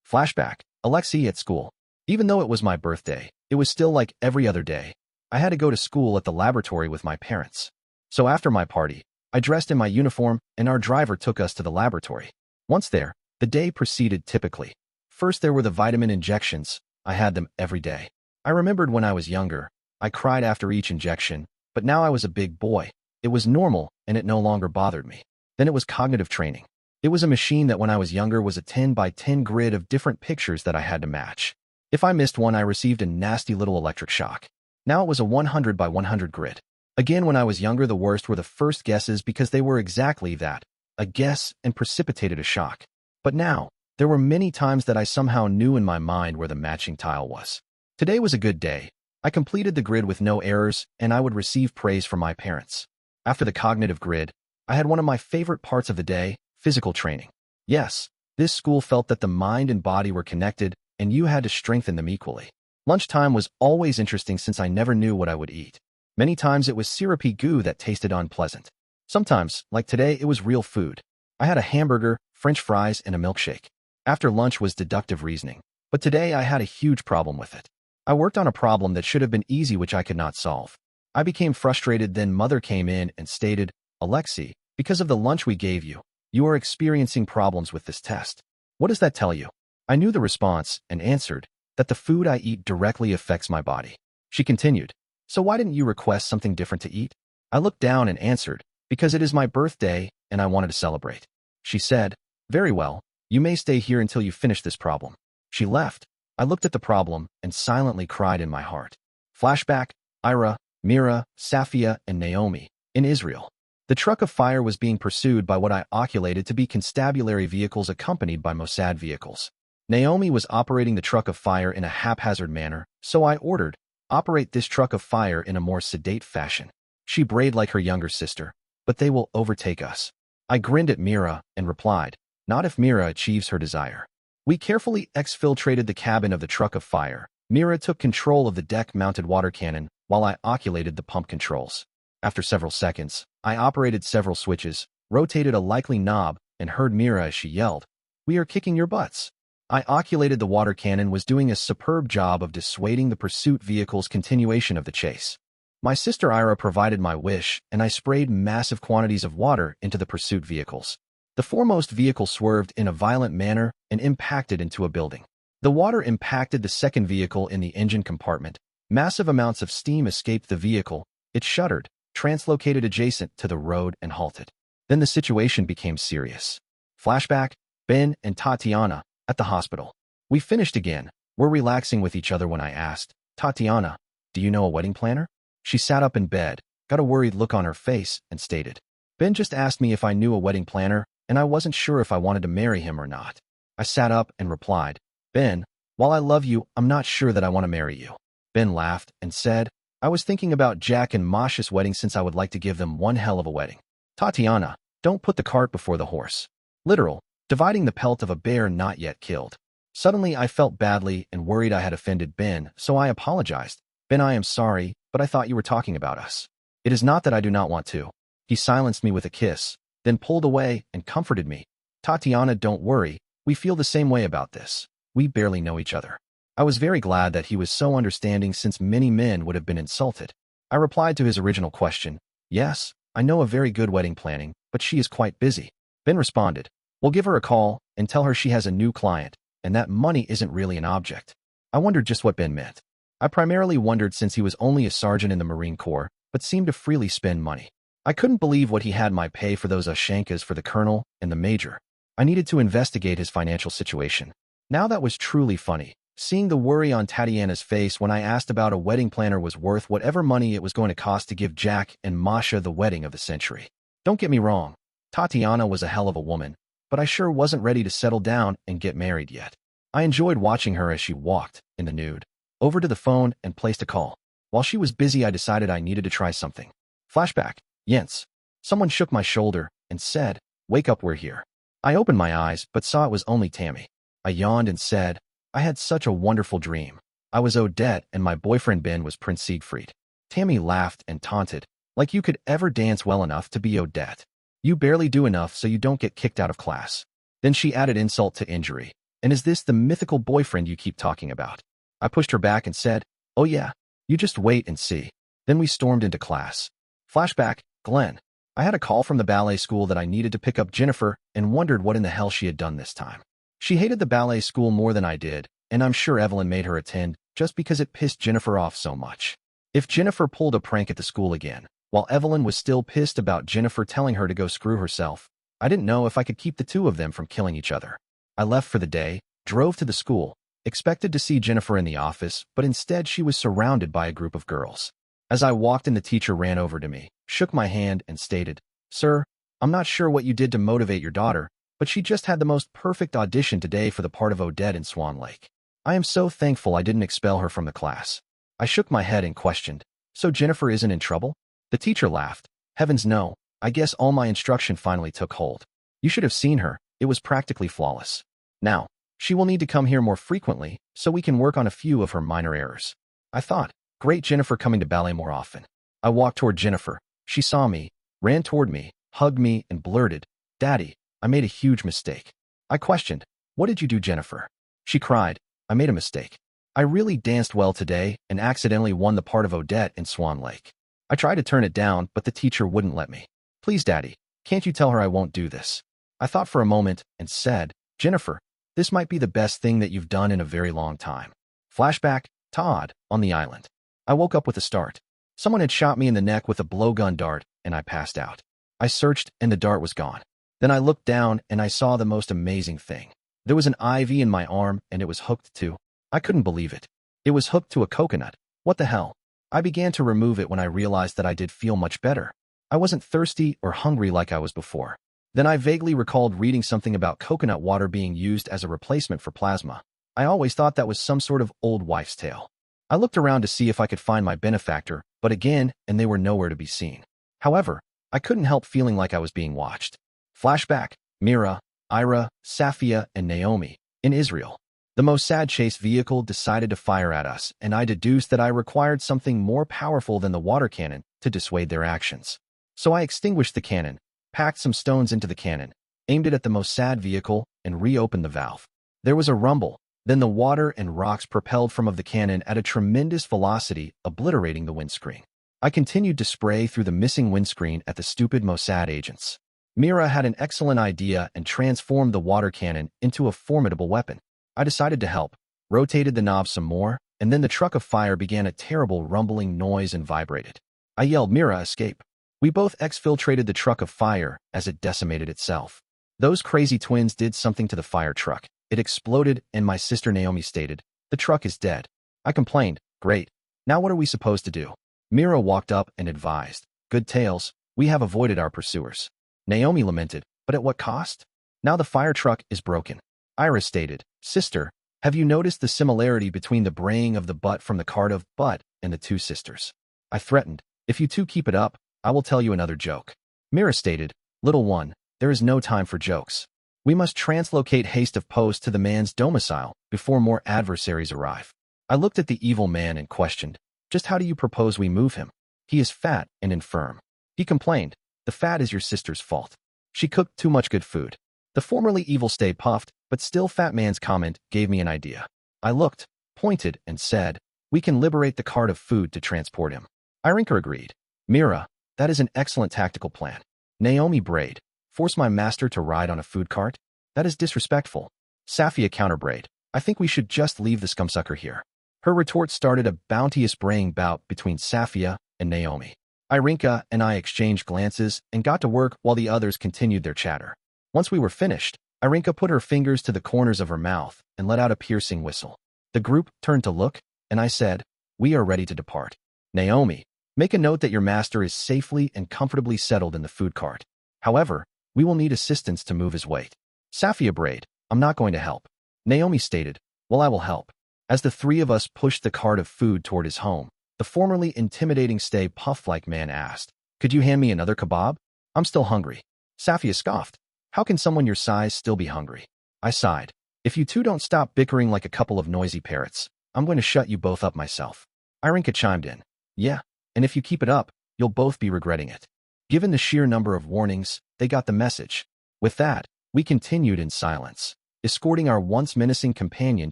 Flashback, Alexei at school. Even though it was my birthday, it was still like every other day. I had to go to school at the laboratory with my parents. So after my party, I dressed in my uniform and our driver took us to the laboratory. Once there, the day proceeded typically. First there were the vitamin injections. I had them every day. I remembered when I was younger, I cried after each injection, but now I was a big boy. It was normal and it no longer bothered me. Then it was cognitive training. It was a machine that when I was younger was a 10 by 10 grid of different pictures that I had to match. If I missed one, I received a nasty little electric shock. Now it was a 100 by 100 grid. Again, when I was younger, the worst were the first guesses because they were exactly that, a guess, and precipitated a shock. But now, there were many times that I somehow knew in my mind where the matching tile was. Today was a good day. I completed the grid with no errors, and I would receive praise from my parents. After the cognitive grid, I had one of my favorite parts of the day, physical training. Yes, this school felt that the mind and body were connected, and you had to strengthen them equally. Lunchtime was always interesting since I never knew what I would eat. Many times it was syrupy goo that tasted unpleasant. Sometimes, like today, it was real food. I had a hamburger, French fries, and a milkshake. After lunch was deductive reasoning, but today I had a huge problem with it. I worked on a problem that should have been easy which I could not solve. I became frustrated, then Mother came in and stated, "Alexei, because of the lunch we gave you, you are experiencing problems with this test. What does that tell you?" I knew the response and answered that the food I eat directly affects my body. She continued, "So why didn't you request something different to eat?" I looked down and answered, "Because it is my birthday and I wanted to celebrate." She said, "Very well, you may stay here until you finish this problem." She left. I looked at the problem and silently cried in my heart. Flashback, Ira, Mira, Safia, and Naomi, in Israel. The truck of fire was being pursued by what I oculated to be constabulary vehicles accompanied by Mossad vehicles. Naomi was operating the truck of fire in a haphazard manner, so I ordered, "Operate this truck of fire in a more sedate fashion." She brayed like her younger sister, "But they will overtake us." I grinned at Mira and replied, "Not if Mira achieves her desire." We carefully exfiltrated the cabin of the truck of fire. Mira took control of the deck-mounted water cannon while I oculated the pump controls. After several seconds, I operated several switches, rotated a likely knob, and heard Mira as she yelled, "We are kicking your butts." I oculated the water cannon was doing a superb job of dissuading the pursuit vehicle's continuation of the chase. My sister Ira provided my wish, and I sprayed massive quantities of water into the pursuit vehicles. The foremost vehicle swerved in a violent manner and impacted into a building. The water impacted the second vehicle in the engine compartment. Massive amounts of steam escaped the vehicle. It shuddered, translocated adjacent to the road, and halted. Then the situation became serious. Flashback, Ben and Tatiana at the hospital. We finished again. We're relaxing with each other when I asked, "Tatiana, do you know a wedding planner?" She sat up in bed, got a worried look on her face, and stated, "Ben just asked me if I knew a wedding planner, and I wasn't sure if I wanted to marry him or not." I sat up and replied, "Ben, while I love you, I'm not sure that I want to marry you." Ben laughed and said, "I was thinking about Jack and Masha's wedding since I would like to give them one hell of a wedding." Tatiana, don't put the cart before the horse. Literal, dividing the pelt of a bear not yet killed. Suddenly, I felt badly and worried I had offended Ben, so I apologized. "Ben, I am sorry, but I thought you were talking about us." "It is not that I do not want to." He silenced me with a kiss, then pulled away and comforted me. "Tatiana, don't worry. We feel the same way about this. We barely know each other." I was very glad that he was so understanding since many men would have been insulted. I replied to his original question, "Yes, I know a very good wedding planning, but she is quite busy." Ben responded, "We'll give her a call and tell her she has a new client, and that money isn't really an object." I wondered just what Ben meant. I primarily wondered since he was only a sergeant in the Marine Corps, but seemed to freely spend money. I couldn't believe what he had my pay for those Ushankas for the colonel and the major. I needed to investigate his financial situation. Now that was truly funny. Seeing the worry on Tatiana's face when I asked about a wedding planner was worth whatever money it was going to cost to give Jack and Masha the wedding of the century. Don't get me wrong, Tatiana was a hell of a woman, but I sure wasn't ready to settle down and get married yet. I enjoyed watching her as she walked, in the nude, over to the phone and placed a call. While she was busy, I decided I needed to try something. Flashback, Jens. Someone shook my shoulder and said, "Wake up, we're here." I opened my eyes, but saw it was only Tammy. I yawned and said, "I had such a wonderful dream. I was Odette and my boyfriend Ben was Prince Siegfried." Tammy laughed and taunted, "Like you could ever dance well enough to be Odette. You barely do enough so you don't get kicked out of class." Then she added insult to injury. "And is this the mythical boyfriend you keep talking about?" I pushed her back and said, "Oh yeah, you just wait and see." Then we stormed into class. Flashback, Glenn. I had a call from the ballet school that I needed to pick up Jennifer and wondered what in the hell she had done this time. She hated the ballet school more than I did, and I'm sure Evelyn made her attend just because it pissed Jennifer off so much. If Jennifer pulled a prank at the school again, while Evelyn was still pissed about Jennifer telling her to go screw herself, I didn't know if I could keep the two of them from killing each other. I left for the day, drove to the school, expected to see Jennifer in the office, but instead she was surrounded by a group of girls. As I walked in, the teacher ran over to me, shook my hand, and stated, "Sir, I'm not sure what you did to motivate your daughter, but she just had the most perfect audition today for the part of Odette in Swan Lake. I am so thankful I didn't expel her from the class." I shook my head and questioned, "So Jennifer isn't in trouble?" The teacher laughed. "Heavens no, I guess all my instruction finally took hold. You should have seen her, it was practically flawless. Now, she will need to come here more frequently so we can work on a few of her minor errors." I thought, great, Jennifer coming to ballet more often. I walked toward Jennifer. She saw me, ran toward me, hugged me, and blurted, "Daddy, I made a huge mistake." I questioned, "What did you do, Jennifer?" She cried, "I made a mistake. I really danced well today and accidentally won the part of Odette in Swan Lake." I tried to turn it down, but the teacher wouldn't let me. "Please, Daddy, can't you tell her I won't do this?" I thought for a moment and said, "Jennifer, this might be the best thing that you've done in a very long time." Flashback, Todd, on the island. I woke up with a start. Someone had shot me in the neck with a blowgun dart, and I passed out. I searched, and the dart was gone. Then I looked down, and I saw the most amazing thing. There was an IV in my arm, and it was hooked to. I couldn't believe it. It was hooked to a coconut. What the hell? I began to remove it when I realized that I did feel much better. I wasn't thirsty or hungry like I was before. Then I vaguely recalled reading something about coconut water being used as a replacement for plasma. I always thought that was some sort of old wife's tale. I looked around to see if I could find my benefactor, but again, and they were nowhere to be seen. However, I couldn't help feeling like I was being watched. Flashback, Mira, Ira, Safia, and Naomi, in Israel. The Mossad chase vehicle decided to fire at us, and I deduced that I required something more powerful than the water cannon to dissuade their actions. So I extinguished the cannon, packed some stones into the cannon, aimed it at the Mossad vehicle, and reopened the valve. There was a rumble. Then the water and rocks propelled from of the cannon at a tremendous velocity, obliterating the windscreen. I continued to spray through the missing windscreen at the stupid Mossad agents. Mira had an excellent idea and transformed the water cannon into a formidable weapon. I decided to help, rotated the knob some more, and then the truck of fire began a terrible rumbling noise and vibrated. I yelled, "Mira, escape!" We both exfiltrated the truck of fire as it decimated itself. Those crazy twins did something to the fire truck. It exploded, and my sister Naomi stated, "The truck is dead." I complained, "Great. Now what are we supposed to do?" Mira walked up and advised, "Good tales, we have avoided our pursuers." Naomi lamented, "But at what cost? Now the fire truck is broken." Iris stated, "Sister, have you noticed the similarity between the braying of the butt from the cart of butt and the two sisters?" I threatened, "If you two keep it up, I will tell you another joke." Mira stated, "Little one, there is no time for jokes. We must translocate haste of post to the man's domicile before more adversaries arrive." I looked at the evil man and questioned, "Just how do you propose we move him? He is fat and infirm." He complained, "The fat is your sister's fault. She cooked too much good food." The formerly evil stay puffed, but still fat man's comment gave me an idea. I looked, pointed, and said, "We can liberate the cart of food to transport him." Irinka agreed. "Mira, that is an excellent tactical plan." Naomi brayed, "Force my master to ride on a food cart? That is disrespectful." Safia counterbrayed, "I think we should just leave the scumsucker here." Her retort started a bounteous braying bout between Safia and Naomi. Irinka and I exchanged glances and got to work while the others continued their chatter. Once we were finished, Irinka put her fingers to the corners of her mouth and let out a piercing whistle. The group turned to look, and I said, "We are ready to depart. Naomi, make a note that your master is safely and comfortably settled in the food cart. However, we will need assistance to move his weight." Safia brayed, "I'm not going to help." Naomi stated, "Well, I will help." As the three of us pushed the cart of food toward his home, the formerly intimidating stay puff-like man asked, "Could you hand me another kebab? I'm still hungry." Safia scoffed, "How can someone your size still be hungry?" I sighed, "If you two don't stop bickering like a couple of noisy parrots, I'm going to shut you both up myself." Irinka chimed in, "Yeah, and if you keep it up, you'll both be regretting it." Given the sheer number of warnings, they got the message. With that, we continued in silence, escorting our once menacing companion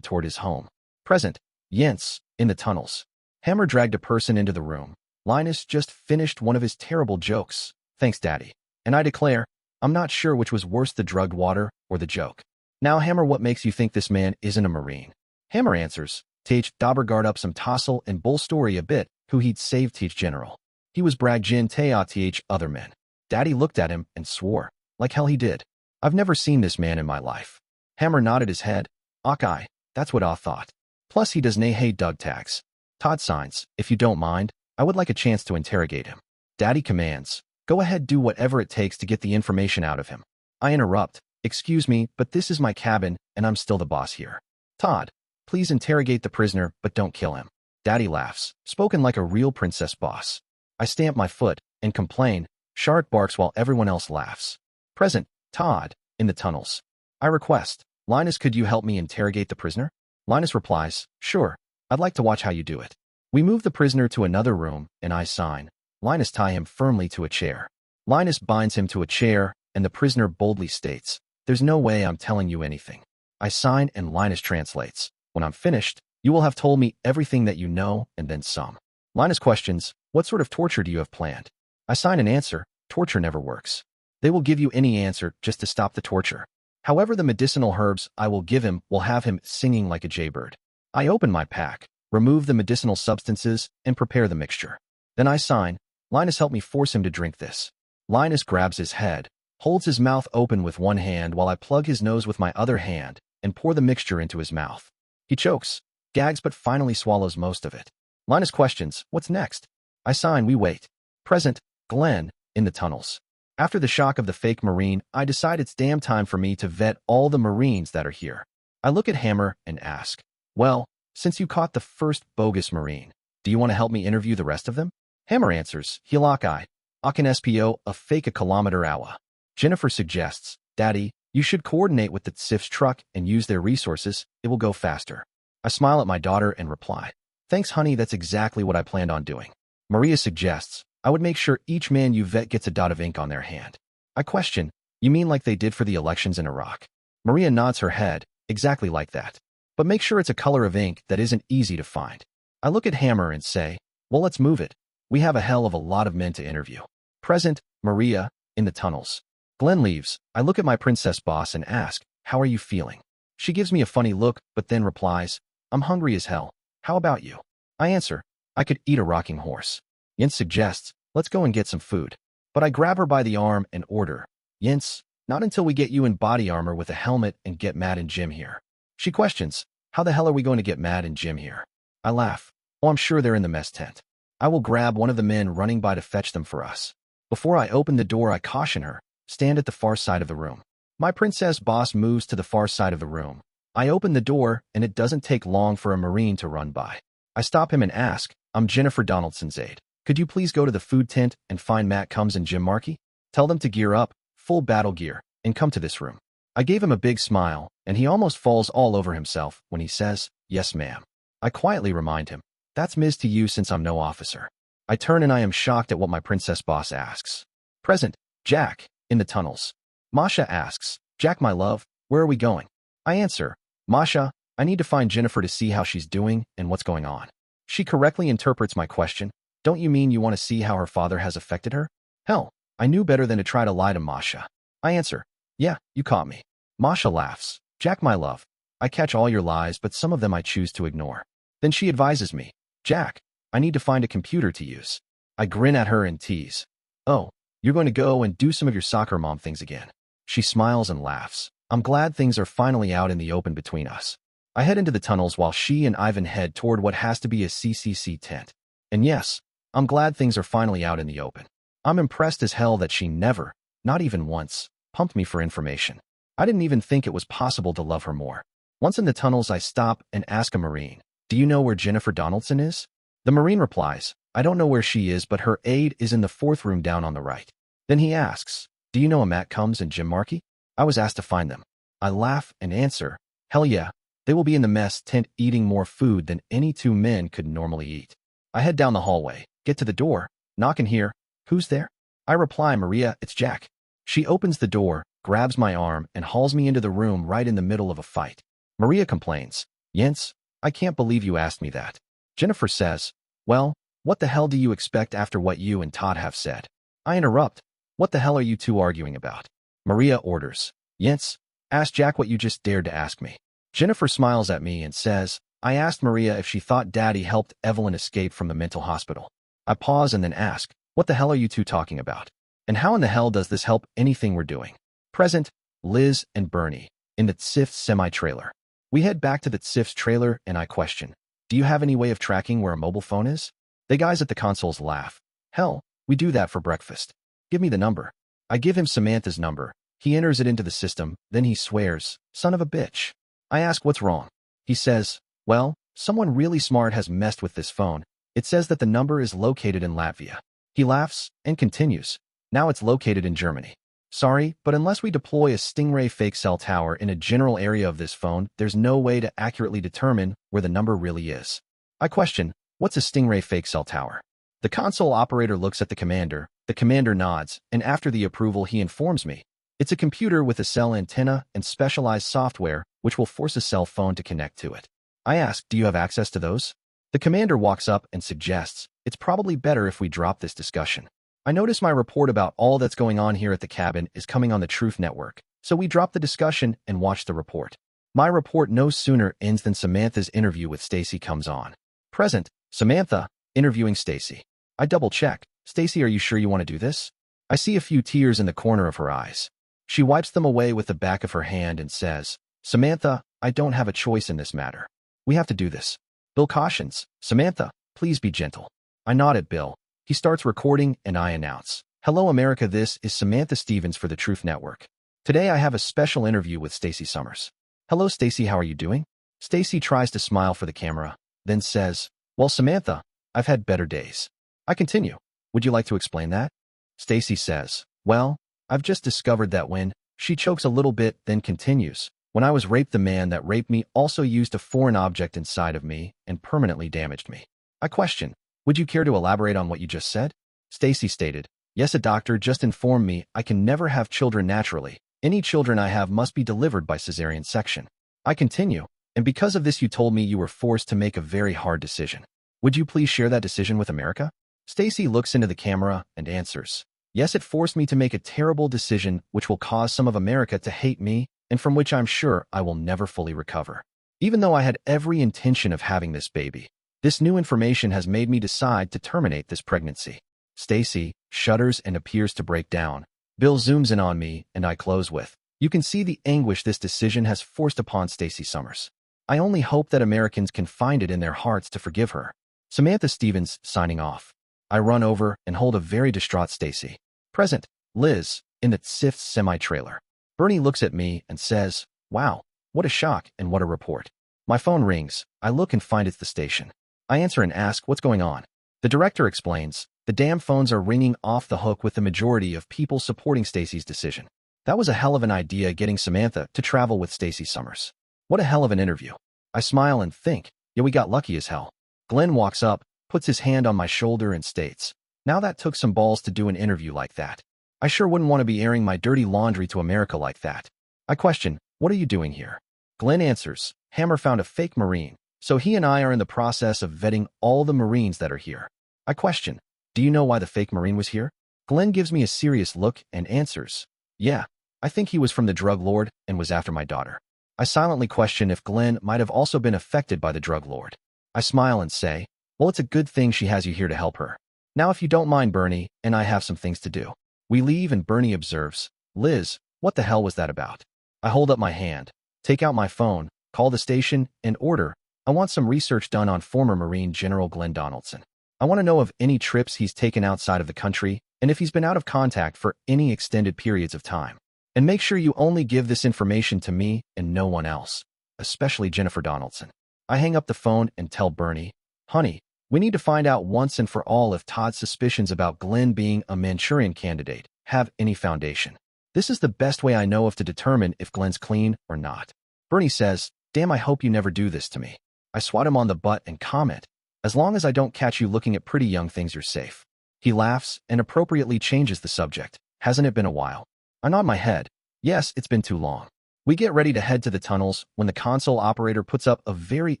toward his home. Present, Jens, in the tunnels. Hammer dragged a person into the room. Linus just finished one of his terrible jokes. "Thanks, Daddy." And I declare, I'm not sure which was worse, the drugged water or the joke. "Now, Hammer, what makes you think this man isn't a Marine?" Hammer answers, "Teach Dabergard up some tassel and bull story a bit, who he'd saved Teach General. He was brag Jin Th other men." Daddy looked at him and swore, "Like hell he did. I've never seen this man in my life." Hammer nodded his head. "Aye, that's what I thought. Plus he does nae hey dug tags. Todd signs, if you don't mind, I would like a chance to interrogate him." Daddy commands, "Go ahead, do whatever it takes to get the information out of him." I interrupt, "Excuse me, but this is my cabin, and I'm still the boss here. Todd, please interrogate the prisoner, but don't kill him." Daddy laughs, spoken like a real princess boss. I stamp my foot and complain. Shark barks while everyone else laughs. Present, Todd, in the tunnels. I request, "Linus, could you help me interrogate the prisoner?" Linus replies, "Sure, I'd like to watch how you do it." We move the prisoner to another room, and I sign. Linus tie him firmly to a chair. Linus binds him to a chair, and the prisoner boldly states, "There's no way I'm telling you anything." I sign, and Linus translates, "When I'm finished, you will have told me everything that you know, and then some." Linus questions, "What sort of torture do you have planned?" I sign an answer, "Torture never works. They will give you any answer just to stop the torture. However, the medicinal herbs I will give him will have him singing like a jaybird." I open my pack, remove the medicinal substances, and prepare the mixture. Then I sign, "Linus, help me force him to drink this." Linus grabs his head, holds his mouth open with one hand while I plug his nose with my other hand and pour the mixture into his mouth. He chokes, gags, but finally swallows most of it. Linus questions, "What's next?" I sign, "We wait." Present, Glenn, in the tunnels. After the shock of the fake Marine, I decide it's damn time for me to vet all the Marines that are here. I look at Hammer and ask, "Well, since you caught the first bogus Marine, do you want to help me interview the rest of them?" Hammer answers, "Hilakai, Akan SPO, a fake a kilometer awa." Jennifer suggests, "Daddy, you should coordinate with the TSIF's truck and use their resources. It will go faster." I smile at my daughter and reply, "Thanks, honey, that's exactly what I planned on doing." Maria suggests, I would make sure each man you vet gets a dot of ink on their hand. I question, you mean like they did for the elections in Iraq? Maria nods her head, exactly like that. But make sure it's a color of ink that isn't easy to find. I look at Hammer and say, well, let's move it. We have a hell of a lot of men to interview. Present, Maria, in the tunnels. Glenn leaves. I look at my princess boss and ask, how are you feeling? She gives me a funny look, but then replies, I'm hungry as hell. How about you? I answer, I could eat a rocking horse. Jens suggests, let's go and get some food. But I grab her by the arm and order, Jens, not until we get you in body armor with a helmet and get Matt and Jim here. She questions, how the hell are we going to get Matt and Jim here? I laugh, oh, I'm sure they're in the mess tent. I will grab one of the men running by to fetch them for us. Before I open the door, I caution her, stand at the far side of the room. My princess boss moves to the far side of the room. I open the door, and it doesn't take long for a Marine to run by. I stop him and ask, I'm Jennifer Donaldson's aide. Could you please go to the food tent and find Matt Combs and Jim Markey? Tell them to gear up, full battle gear, and come to this room. I gave him a big smile, and he almost falls all over himself when he says, yes, ma'am. I quietly remind him, that's Ms. to you since I'm no officer. I turn and I am shocked at what my princess boss asks. Present, Jack, in the tunnels. Masha asks, Jack, my love, where are we going? I answer, Masha, I need to find Jennifer to see how she's doing and what's going on. She correctly interprets my question. Don't you mean you want to see how her father has affected her? Hell, I knew better than to try to lie to Masha. I answer, yeah, you caught me. Masha laughs. Jack, my love, I catch all your lies, but some of them I choose to ignore. Then she advises me, Jack, I need to find a computer to use. I grin at her and tease. Oh, you're going to go and do some of your soccer mom things again. She smiles and laughs. I'm glad things are finally out in the open between us. I head into the tunnels while she and Ivan head toward what has to be a CCC tent. And yes, I'm glad things are finally out in the open. I'm impressed as hell that she never, not even once, pumped me for information. I didn't even think it was possible to love her more. Once in the tunnels, I stop and ask a Marine, do you know where Jennifer Donaldson is? The Marine replies, I don't know where she is, but her aide is in the 4th room down on the right. Then he asks, do you know a Matt Combs and Jim Markey? I was asked to find them. I laugh and answer, hell yeah, they will be in the mess tent eating more food than any 2 men could normally eat. I head down the hallway, get to the door, knock and hear, who's there? I reply, Maria, it's Jack. She opens the door, grabs my arm, and hauls me into the room right in the middle of a fight. Maria complains, Jens, I can't believe you asked me that. Jennifer says, well, what the hell do you expect after what you and Todd have said? I interrupt, what the hell are you two arguing about? Maria orders, Jens, ask Jack what you just dared to ask me. Jennifer smiles at me and says, I asked Maria if she thought Daddy helped Evelyn escape from the mental hospital. I pause and then ask, what the hell are you two talking about? And how in the hell does this help anything we're doing? Present, Liz and Bernie, in the TSIF's semi-trailer. We head back to the TSIF's trailer and I question, do you have any way of tracking where a mobile phone is? The guys at the consoles laugh. Hell, we do that for breakfast. Give me the number. I give him Samantha's number. He enters it into the system, then he swears, son of a bitch. I ask what's wrong. He says, well, someone really smart has messed with this phone. It says that the number is located in Latvia. He laughs and continues. Now it's located in Germany. Sorry, but unless we deploy a Stingray fake cell tower in a general area of this phone, there's no way to accurately determine where the number really is. I question, what's a Stingray fake cell tower? The console operator looks at the commander nods, and after the approval he informs me. It's a computer with a cell antenna and specialized software which will force a cell phone to connect to it. I ask, do you have access to those? The commander walks up and suggests, it's probably better if we drop this discussion. I notice my report about all that's going on here at the cabin is coming on the Truth Network, so we drop the discussion and watch the report. My report no sooner ends than Samantha's interview with Stacy comes on. Present, Samantha, interviewing Stacy. I double-check. Stacy, are you sure you want to do this? I see a few tears in the corner of her eyes. She wipes them away with the back of her hand and says, Samantha, I don't have a choice in this matter. We have to do this. Bill cautions, Samantha, please be gentle. I nod at Bill. He starts recording and I announce, hello America, this is Samantha Stevens for the Truth Network. Today I have a special interview with Stacy Summers. Hello Stacy, how are you doing? Stacy tries to smile for the camera, then says, well Samantha, I've had better days. I continue, would you like to explain that? Stacy says, well, I've just discovered that when, she chokes a little bit, then continues, when I was raped the man that raped me also used a foreign object inside of me and permanently damaged me. I question, would you care to elaborate on what you just said? Stacy stated, "Yes, a doctor just informed me I can never have children naturally. Any children I have must be delivered by cesarean section." I continue, "And because of this you told me you were forced to make a very hard decision. Would you please share that decision with America?" Stacy looks into the camera and answers, "Yes, it forced me to make a terrible decision which will cause some of America to hate me and from which I'm sure I will never fully recover. Even though I had every intention of having this baby, this new information has made me decide to terminate this pregnancy." Stacy shudders and appears to break down. Bill zooms in on me and I close with, "You can see the anguish this decision has forced upon Stacy Summers. I only hope that Americans can find it in their hearts to forgive her." Samantha Stevens signing off. I run over and hold a very distraught Stacy. Present, Liz, in the fifth semi-trailer. Bernie looks at me and says, "Wow, what a shock and what a report." My phone rings. I look and find it's the station. I answer and ask what's going on. The director explains, "The damn phones are ringing off the hook with the majority of people supporting Stacy's decision. That was a hell of an idea getting Samantha to travel with Stacy Summers. What a hell of an interview." I smile and think, yeah, we got lucky as hell. Glenn walks up, puts his hand on my shoulder and states, "Now that took some balls to do an interview like that. I sure wouldn't want to be airing my dirty laundry to America like that." I question, "What are you doing here?" Glenn answers, "Hammer found a fake Marine, so he and I are in the process of vetting all the Marines that are here." I question, "Do you know why the fake Marine was here?" Glenn gives me a serious look and answers, "Yeah, I think he was from the drug lord and was after my daughter." I silently question if Glenn might have also been affected by the drug lord. I smile and say, "Well, it's a good thing she has you here to help her. Now if you don't mind, Bernie and I have some things to do." We leave and Bernie observes, "Liz, what the hell was that about?" I hold up my hand, take out my phone, call the station, and order, "I want some research done on former Marine General Glenn Donaldson. I want to know of any trips he's taken outside of the country and if he's been out of contact for any extended periods of time. And make sure you only give this information to me and no one else, especially Jennifer Donaldson." I hang up the phone and tell Bernie, "Honey, we need to find out once and for all if Todd's suspicions about Glenn being a Manchurian candidate have any foundation. This is the best way I know of to determine if Glenn's clean or not." Bernie says, "Damn, I hope you never do this to me." I swat him on the butt and comment, "As long as I don't catch you looking at pretty young things, you're safe." He laughs and appropriately changes the subject. "Hasn't it been a while?" I nod my head. "Yes, it's been too long." We get ready to head to the tunnels when the console operator puts up a very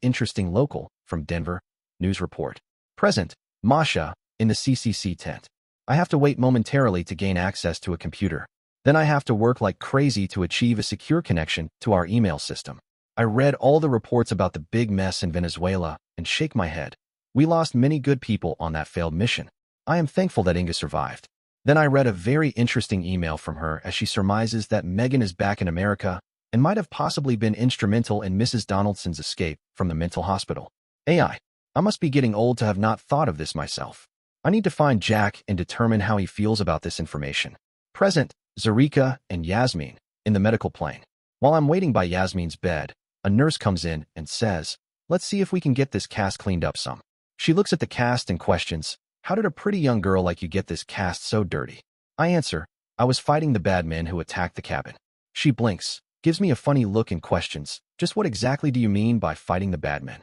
interesting local from Denver news report. Present, Masha, in the CCC tent. I have to wait momentarily to gain access to a computer. Then I have to work like crazy to achieve a secure connection to our email system. I read all the reports about the big mess in Venezuela and shake my head. We lost many good people on that failed mission. I am thankful that Inga survived. Then I read a very interesting email from her as she surmises that Megan is back in America and might have possibly been instrumental in Mrs. Donaldson's escape from the mental hospital. I must be getting old to have not thought of this myself. I need to find Jack and determine how he feels about this information. Present, Zarika and Yasmin, in the medical plane. While I'm waiting by Yasmin's bed, a nurse comes in and says, "Let's see if we can get this cast cleaned up some." She looks at the cast and questions, "How did a pretty young girl like you get this cast so dirty?" I answer, "I was fighting the bad men who attacked the cabin." She blinks, gives me a funny look and questions, "Just what exactly do you mean by fighting the bad men?"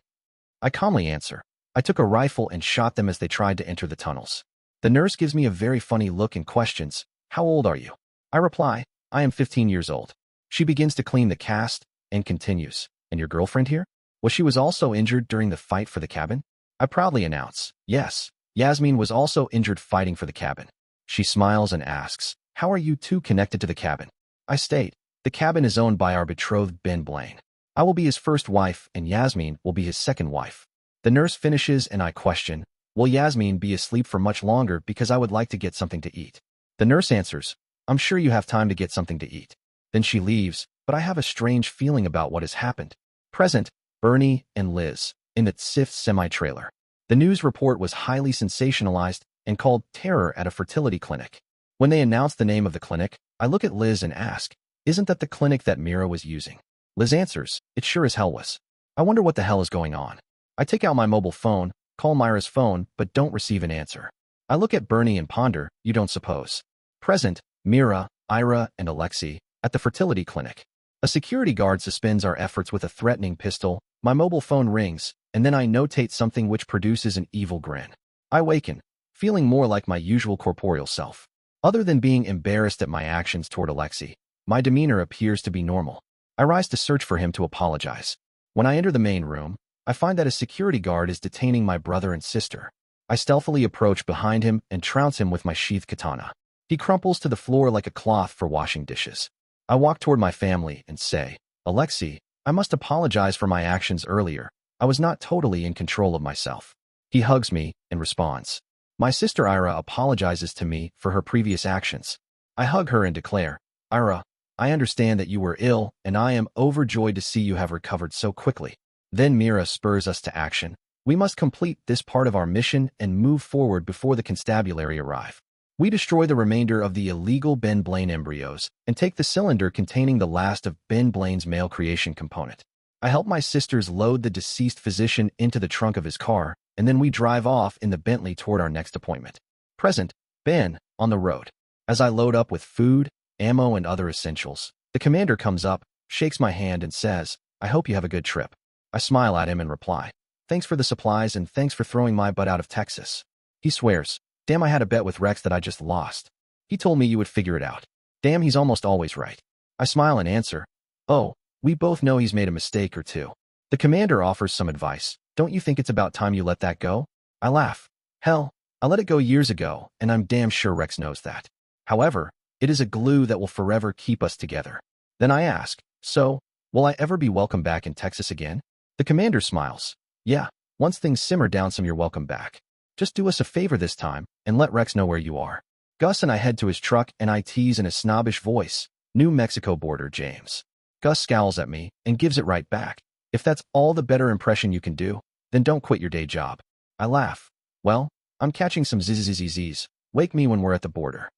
I calmly answer, "I took a rifle and shot them as they tried to enter the tunnels." The nurse gives me a very funny look and questions, "How old are you?" I reply, "I am 15 years old." She begins to clean the cast and continues, "And your girlfriend here? Was she also injured during the fight for the cabin?" I proudly announce, "Yes, Yasmin was also injured fighting for the cabin." She smiles and asks, "How are you two connected to the cabin?" I state, "The cabin is owned by our betrothed Ben Blaine. I will be his first wife and Yasmin will be his second wife." The nurse finishes and I question, "Will Yasmin be asleep for much longer because I would like to get something to eat?" The nurse answers, "I'm sure you have time to get something to eat." Then she leaves, but I have a strange feeling about what has happened. Present, Bernie and Liz, in the fifth semi-trailer. The news report was highly sensationalized and called terror at a fertility clinic. When they announced the name of the clinic, I look at Liz and ask, "Isn't that the clinic that Mira was using?" Liz answers, "It sure as hell was." I wonder what the hell is going on. I take out my mobile phone, call Myra's phone, but don't receive an answer. I look at Bernie and ponder, you don't suppose. Present, Mira, Ira, and Alexei, at the fertility clinic. A security guard suspends our efforts with a threatening pistol, my mobile phone rings, and then I notate something which produces an evil grin. I waken, feeling more like my usual corporeal self. Other than being embarrassed at my actions toward Alexei, my demeanor appears to be normal. I rise to search for him to apologize. When I enter the main room, I find that a security guard is detaining my brother and sister. I stealthily approach behind him and trounce him with my sheathed katana. He crumples to the floor like a cloth for washing dishes. I walk toward my family and say, Alexei, I must apologize for my actions earlier. I was not totally in control of myself. He hugs me and responds. My sister Ira apologizes to me for her previous actions. I hug her and declare, Ira, I understand that you were ill, and I am overjoyed to see you have recovered so quickly. Then Mira spurs us to action. We must complete this part of our mission and move forward before the constabulary arrive. We destroy the remainder of the illegal Ben Blaine embryos and take the cylinder containing the last of Ben Blaine's male creation component. I help my sisters load the deceased physician into the trunk of his car, and then we drive off in the Bentley toward our next appointment. Present, Ben, on the road. As I load up with food, ammo, and other essentials, the commander comes up, shakes my hand, and says, I hope you have a good trip. I smile at him and reply, thanks for the supplies and thanks for throwing my butt out of Texas. He swears, damn, I had a bet with Rex that I just lost. He told me you would figure it out. Damn, he's almost always right. I smile and answer, oh, we both know he's made a mistake or two. The commander offers some advice. Don't you think it's about time you let that go? I laugh. Hell, I let it go years ago, and I'm damn sure Rex knows that. However, it is a glue that will forever keep us together. Then I ask, so, will I ever be welcome back in Texas again? The commander smiles. Yeah, once things simmer down some, you're welcome back. Just do us a favor this time, and let Rex know where you are. Gus and I head to his truck, and I tease in a snobbish voice, New Mexico border, James. Gus scowls at me and gives it right back. If that's all the better impression you can do, then don't quit your day job. I laugh. Well, I'm catching some zzzzzz's. Wake me when we're at the border.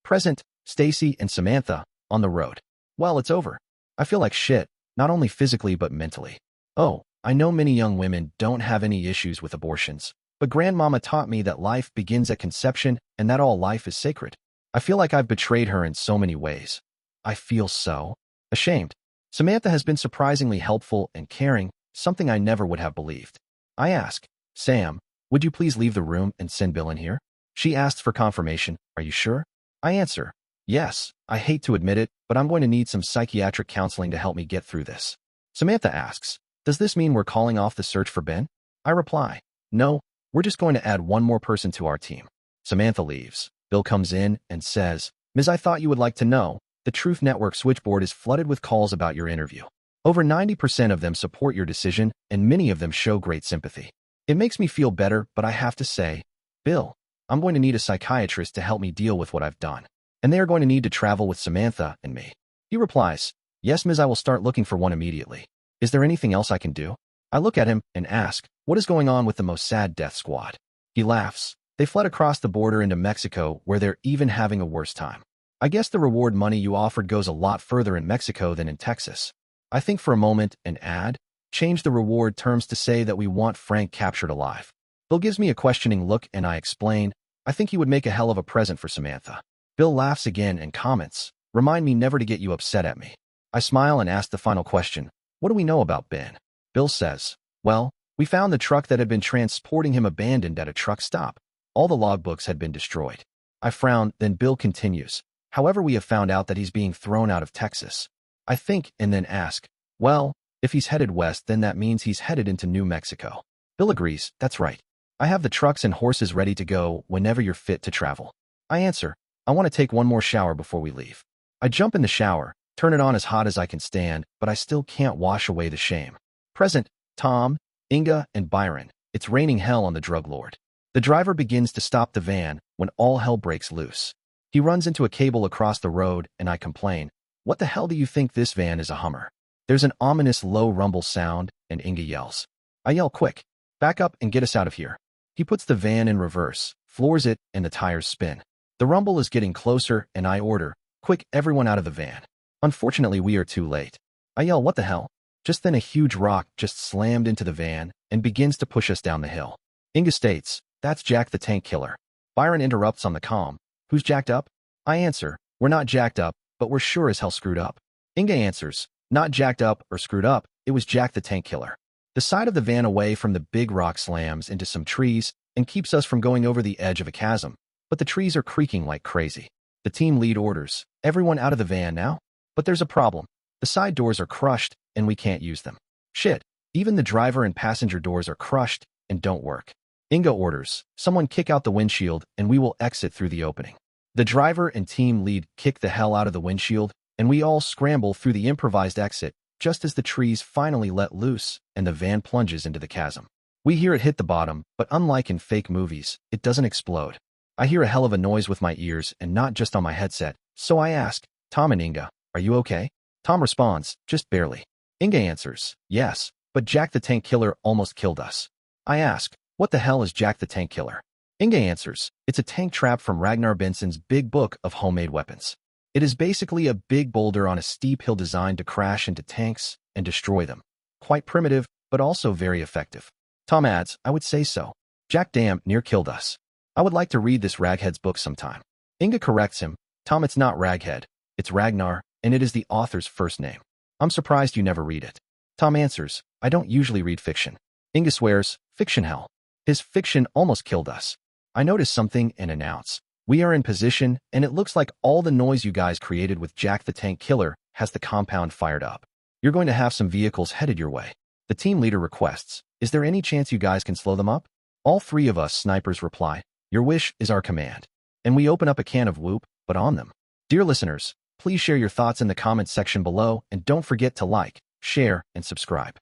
Present, Stacy and Samantha, on the road. Well, it's over. I feel like shit, not only physically but mentally. Oh, I know many young women don't have any issues with abortions, but grandmama taught me that life begins at conception and that all life is sacred. I feel like I've betrayed her in so many ways. I feel so ashamed. Samantha has been surprisingly helpful and caring, something I never would have believed. I ask, Sam, would you please leave the room and send Bill in here? She asks for confirmation. Are you sure? I answer, yes, I hate to admit it, but I'm going to need some psychiatric counseling to help me get through this. Samantha asks, does this mean we're calling off the search for Ben? I reply, no, we're just going to add one more person to our team. Samantha leaves. Bill comes in and says, Ms. I thought you would like to know, the Truth Network switchboard is flooded with calls about your interview. Over 90% of them support your decision, and many of them show great sympathy. It makes me feel better, but I have to say, Bill, I'm going to need a psychiatrist to help me deal with what I've done, and they are going to need to travel with Samantha and me. He replies, yes, Ms. I will start looking for one immediately. Is there anything else I can do? I look at him and ask, what is going on with the most sad death squad? He laughs. They fled across the border into Mexico, where they're even having a worse time. I guess the reward money you offered goes a lot further in Mexico than in Texas. I think for a moment and add, change the reward terms to say that we want Frank captured alive. Bill gives me a questioning look and I explain, I think he would make a hell of a present for Samantha. Bill laughs again and comments, remind me never to get you upset at me. I smile and ask the final question, what do we know about Ben? Bill says, well, we found the truck that had been transporting him abandoned at a truck stop. All the logbooks had been destroyed. I frown, then Bill continues, however, we have found out that he's being thrown out of Texas. I think and then ask, well, if he's headed west, then that means he's headed into New Mexico. Bill agrees, that's right. I have the trucks and horses ready to go whenever you're fit to travel. I answer, I want to take one more shower before we leave. I jump in the shower, turn it on as hot as I can stand, but I still can't wash away the shame. Present, Tom, Inga, and Byron. It's raining hell on the drug lord. The driver begins to stop the van when all hell breaks loose. He runs into a cable across the road and I complain, what the hell do you think this van is a Hummer? There's an ominous low rumble sound and Inga yells. I yell quick, back up and get us out of here. He puts the van in reverse, floors it, and the tires spin. The rumble is getting closer and I order, quick, everyone out of the van. Unfortunately, we are too late. I yell, what the hell? Just then a huge rock just slammed into the van and begins to push us down the hill. Inga states, that's Jack the Tank Killer. Byron interrupts on the comm, who's jacked up? I answer, we're not jacked up, but we're sure as hell screwed up. Inga answers, not jacked up or screwed up, it was Jack the Tank Killer. The side of the van away from the big rock slams into some trees and keeps us from going over the edge of a chasm, but the trees are creaking like crazy. The team lead orders, "Everyone out of the van now?" But there's a problem. The side doors are crushed, and we can't use them. Shit, even the driver and passenger doors are crushed and don't work. Inga orders, "Someone kick out the windshield, and we will exit through the opening." The driver and team lead kick the hell out of the windshield, and we all scramble through the improvised exit just as the trees finally let loose and the van plunges into the chasm. We hear it hit the bottom, but unlike in fake movies, it doesn't explode. I hear a hell of a noise with my ears and not just on my headset, so I ask, "Tom and Inga, are you okay?" Tom responds, "Just barely." Inga answers, "Yes, but Jack the Tank Killer almost killed us." I ask, "What the hell is Jack the Tank Killer?" Inga answers, "It's a tank trap from Ragnar Benson's Big Book of Homemade Weapons. It is basically a big boulder on a steep hill designed to crash into tanks and destroy them. Quite primitive, but also very effective." Tom adds, "I would say so. Jack damn near killed us. I would like to read this Raghead's book sometime." Inga corrects him, "Tom, it's not Raghead. It's Ragnar, and it is the author's first name. I'm surprised you never read it." Tom answers, "I don't usually read fiction." Inga swears, "Fiction hell. His fiction almost killed us." I notice something and announce, "We are in position, and it looks like all the noise you guys created with Jack the Tank Killer has the compound fired up. You're going to have some vehicles headed your way." The team leader requests, "Is there any chance you guys can slow them up?" All three of us snipers reply, "Your wish is our command." And we open up a can of whoop, but on them. Dear listeners, please share your thoughts in the comments section below, and don't forget to like, share, and subscribe.